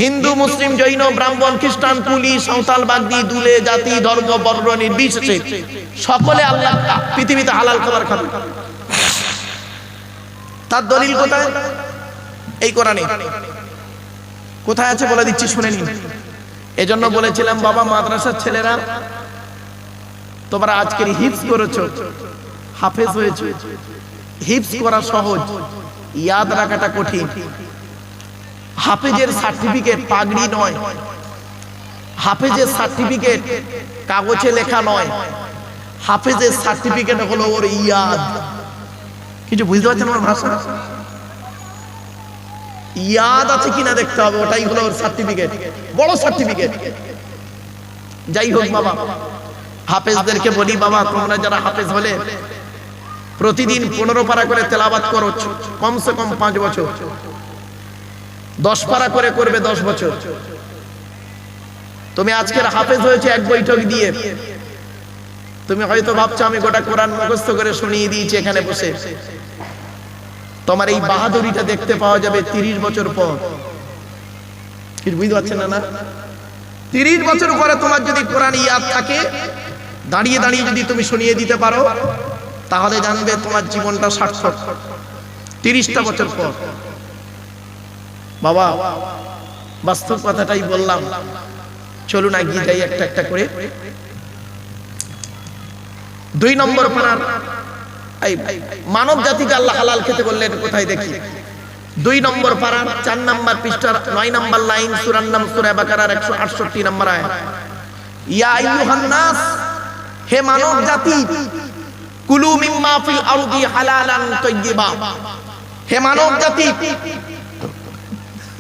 হিন্দু, মুসলিম, জৈন, ব্রাহ্মণ, খ্রিস্টান, কুলি, সাঁওতাল, বাগদি, দুলে, জাতি, ধর্ম, বর্ণ নির্বিশেষে সকলে আল্লাহ পৃথিবীতে হালাল খাবার খাবে। তার দলিল কোথায়? এই কোরআনে কোথায় আছে বলে দিচ্ছি, শুনে নিন। এজন্য বলেছিলাম বাবা, মাদ্রাসার ছেলেরা তোমরা আজকের হিফজ করেছো, হাফেজ হয়েছে। হিফজ করা সহজ, ইয়াদ রাখাটা কঠিন। হাফেজের সার্টিফিকেট পাগড়ি নয়, হাফেজের সার্টিফিকেট কাগজে লেখা নয়, হাফেজের সার্টিফিকেট হলো ওর ইয়াদ। কিছু বুঝতে পারছেন আমার ভাষা? ইয়াদ আছে কিনা দেখতে হবে, ওটাই হলো ওর সার্টিফিকেট, বড় সার্টিফিকেট। যাই হোক বাবা, হাফেজদেরকে বলি বাবা, তোমরা যারা হাফেজ হলে প্রতিদিন 15 পারা করে তেলাওয়াত করো, কমসে কম 5 বছর। 10 পারা করে করবে 10 বছর। তুমি আজকের হাফেজ হয়েছে এক বৈঠক দিয়ে। তুমি হয়তো ভাবছো আমি গোটা কোরআন মুখস্থ করে শুনিয়ে দিয়েছি এখানে বসে। তোমার এই বাহাদুরিটা দেখতে পাওয়া যাবে 30 বছর পর। কিছু বুঝতে পারছেন না? 30 বছর পরে তোমার যদি কোরআন ইয়াদ থাকে, দাঁড়িয়ে দাঁড়িয়ে যদি তুমি শুনিয়ে দিতে পারো, তাহলে জানবে তোমার জীবনটা সার্থক। 30টা বছর পর বাবা, বাস্তব কথাটাই বললাম। চলুন এগিয়ে যাই একটা একটা করে। 2 নম্বর পারার এই মানব জাতিকে আল্লাহ হালাল খেতে বললেন কোথায় দেখি? 2 নম্বর পারার 4 নম্বর পৃষ্ঠার 9 নম্বর লাইন, সূরার নাম সূরা বাকারার 168 নম্বর আয়াত। ইয়া আইয়ুহান নাস, হে মানব জাতি, কুলু মিম্মা ফিল আরদি হালালান তাইয়্যিবা। হে মানব জাতি,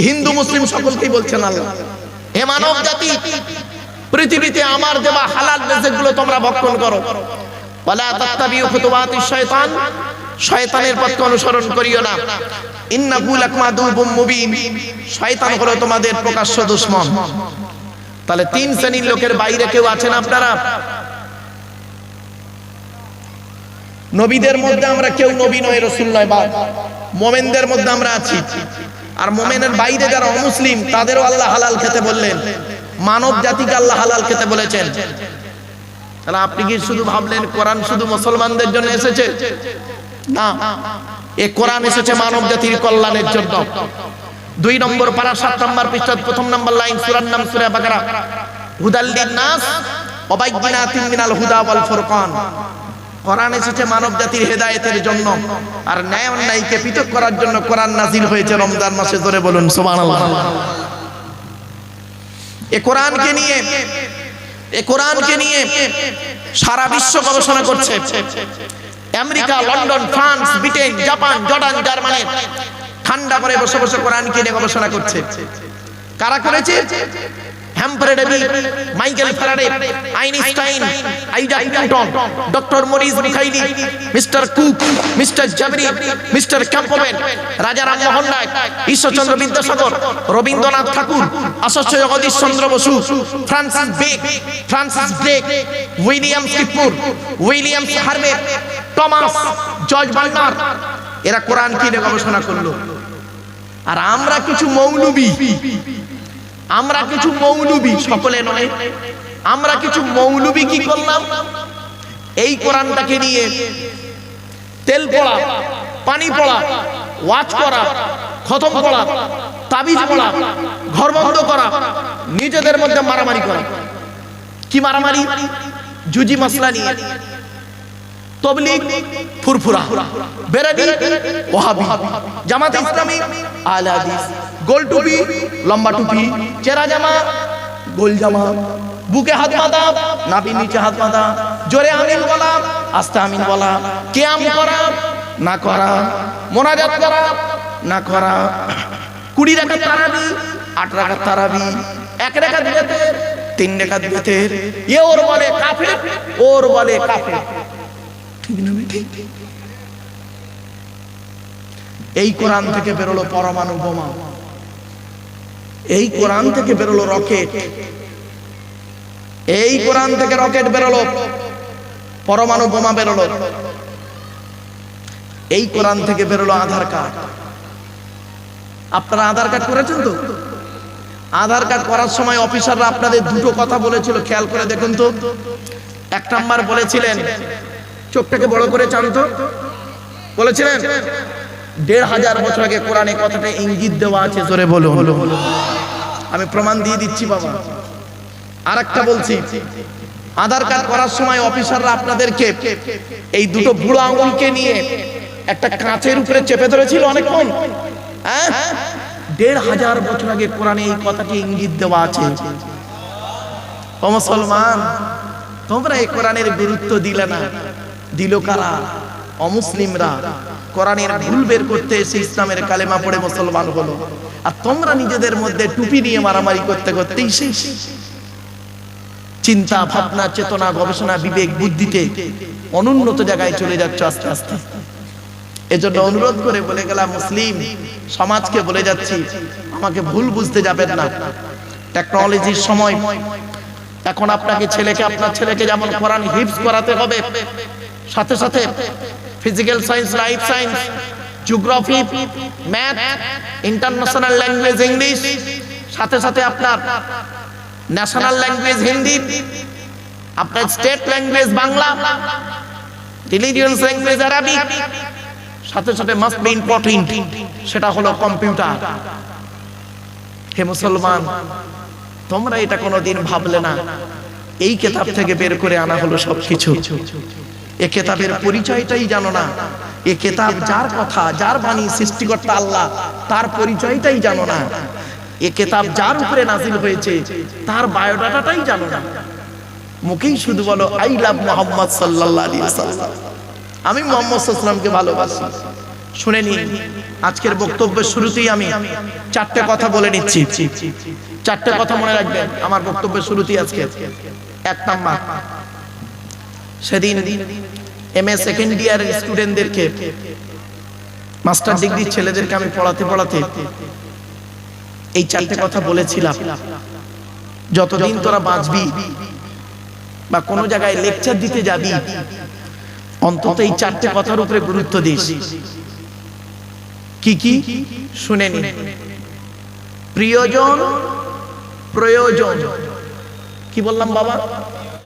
হিন্দু মুসলিম সকলকেই বলছেন আল্লাহ, হে মানব জাতি, পৃথিবীতে আমার দেওয়া হালাল রিজিকগুলো তোমরা ভক্ষণ করো। ওয়ালা তাত্তাবিউ খুতুওয়াতিশ শয়তান, শয়তানের পথকে অনুসরণ করিও না। ইন্নাহু লাকুম আদুউম মুবিন, শয়তান হলো তোমাদের প্রকাশ্য দুশমন। তাহলে 3 শ্রেণীর লোকের বাইরে কেউ আছেন আপনারা? নবীদের মধ্যে আমরা কেউ নবী নয়, রাসূল নয়, বা মুমিনদের মধ্যে আমরা আছি। আর মুমিনের বাইরে যারা অমুসলিম, তাদেরও আল্লাহ হালাল খেতে বললেন। মানব জাতিকে আল্লাহ হালাল খেতে বলেছেন। তাহলে আপনি কি শুধু ভাবলেন কোরআন শুধু মুসলমানদের জন্য এসেছে? না, এই কোরআন এসেছে মানব জাতির কল্যাণের জন্য। 2 নম্বর পারা 7 নম্বর পৃষ্ঠা 1 নম্বর লাইন, সূরার নাম সূরা বাকারা। হুদাল লিন-নাস ওয়া বাইয়িনাতিন মিনাল হুদা ওয়াল ফুরকান। কোরআন এসেছে মানব জাতির হেদায়েতের জন্য, আর ন্যায় অন্যায়কে পৃথক করার জন্য কোরআন নাজিল হয়েছে রমজান মাসে। জোরে বলুন সুবহানাল্লাহ। এই কোরআনকে নিয়ে সারা বিশ্ব গবেষণা করছে। America, London, France, Britain, Japan, Jordan, Germany ঠান্ডা করে বসে বসে কোরআনকে নিয়ে গবেষণা করছে। কারা করেছে? Humphry Davy, Michael Faraday, Einstein, Isaac Newton, doctor Maurice Bucaille, mister Cook, mister জাবরি, mister Campbell, Raja Rammohan Roy, Ishwarchandra Vidyasagar, Rabindranath Tagore, Acharya Jagadish Chandra Bose, Francis ব্রেক, উইলিয়াম শিপমুর, William Harvey, Thomas, George Bernard, এরা কোরআনকে নিয়ে গবেষণা করলো। আর আমরা কিছু মৌলবি, সকলে নয়, আমরা কিছু মৌলবি কি করলাম? এই কোরআনটাকে নিয়ে তেল পড়া, পানি পড়া, ওয়াজ করা, খতম পড়া, তাবিজ পড়া, ঘর বন্ধ করা, নিজেদের মধ্যে মারামারি করা। কি মারামারি? জুজি মাসলা নিয়ে। তবলিগ ফুরফুরা, বেরেলি ওয়াহাবি, জামাত ইসলামী আহলে হাদিস, গোল টুপি লম্বা টুপি, চেরা জামা গোল জামা, বুকে হাত বাঁধা নাভির নিচে হাত বাঁধা, জোরে আমিন বলা আস্তে আমিন বলা, কিয়াম করা না করা, মোনাজাত করা না করা, 20 রাকাত তারাবি, 8 রাকাত তারাবি, 1 রাকাত বিতর, 3 রাকাত বিতর। এ ওর বলে কাফের, ওর বলে কাফের। ঠিক না? এই কোরআন থেকে বেরোলো পরমাণু বোমা, এই কোরআন থেকে বেরোলো রকেট, এই কোরআন থেকে রকেট বেরোলো, পরমাণু বোমা বেরোলো। এই কোরআন থেকে বেরোলো আধার কার্ড। আপনারা আধার কার্ড করেছেন তো? আধার কার্ড করার সময় অফিসাররা আপনাদের দুটো কথা বলেছিল, খেয়াল করে দেখুন তো। এক নাম্বার বলেছিলেন, চোখটাকে বড় করে চান তো, বলেছিলেন ১৫০০ বছর আগে কোরআনে কথাটা ইঙ্গিত দেওয়া আছে, জোরে বলুন। আমি প্রমাণ দিয়ে দিচ্ছি বাবা। আর একটা বলছি, আধার কার্ড করার সময় অফিসাররা আপনাদেরকে এই দুটো বুড়ো আঙুলকে নিয়ে একটা কাঁচের উপরে চেপে ধরেছিল অনেকক্ষণ। হ্যাঁ, ১৫০০ বছর আগে কোরআনে এই কথাটি ইঙ্গিত দেওয়া আছে। ও মুসলমান, তোমরা এই কোরআনের গুরুত্ব দিলে না, দিল কারা? অমুসলিমরা। কোরআনের ভুল বের করতে এসে ইসলামের কালেমা পড়ে মুসলমান হলো, আর তোমরা নিজেদের মধ্যে টুপি নিয়ে মারামারি করতে করতেই শেষ। চিন্তা ভাবনা, চেতনা, গবেষণা, বিবেক, বুদ্ধিতে অনুন্নত জায়গায় চলে যাচ্ছে আস্তে আস্তে। এজন্য অনুরোধ করে বলে গেলাম, মুসলিম সমাজকে বলে যাচ্ছি, আমাকে ভুল বুঝতে যাবেন না। টেকনোলজির সময়, এখন আপনার ছেলেকে যেমন কোরআন হিফজ করাতে হবে, সাথে সাথে physical science, life science, geography, math, international language English, সাথে সাথে আপনার ন্যাশনাল ল্যাঙ্গুয়েজ হিন্দি, আপনার state language Bangla, religious language আরবি, সাথে সাথে মাস্ট বি ইম্পর্টেন্ট, সেটা হলো কম্পিউটার। হে মুসলমান, তোমরা এটা কোনোদিন ভাবলে না, এই কিতাব থেকে বের করে আনা হলো সবকিছু। এ কিতাবের পরিচয়টাই জানো না। এ কিতাব যার কথা, যার বাণী, সৃষ্টিকর্তা আল্লাহ, তার পরিচয়টাই জানো না। এ কিতাব যার উপরে নাজিল হয়েছে, তার বায়োডাটাটাই জানো না। মুখেই শুধু বলো আই লাভ মুহাম্মদ সাল্লাল্লাহু আলাইহি ওয়াসাল্লাম, আমি মুহাম্মদ সাল্লাল্লাহু আলাইহি ওয়াসাল্লামকে ভালোবাসি। শুনে নিন, আজকের বক্তব্যের শুরুতেই আমি 4টে কথা বলে নিচ্ছি। 4টে কথা মনে রাখবেন আমার বক্তব্যের শুরুতেই আজকে। 1 নাম্বার, সেদিন এমএ সেকেন্ড ইয়ারের স্টুডেন্টদেরকে, মাস্টার ডিগ্রি ছেলেদেরকে আমি পড়াতে এই 4টে কথা বলেছিলাম। যতদিন তোরা বাঁচবি বা কোনো জায়গায় লেকচার দিতে যাবি, অন্তত এই 4টে কথার উপরে গুরুত্ব দিস। কি কি শুনে নিন। প্রিয়জন, প্রয়োজন। কি বললাম বাবা?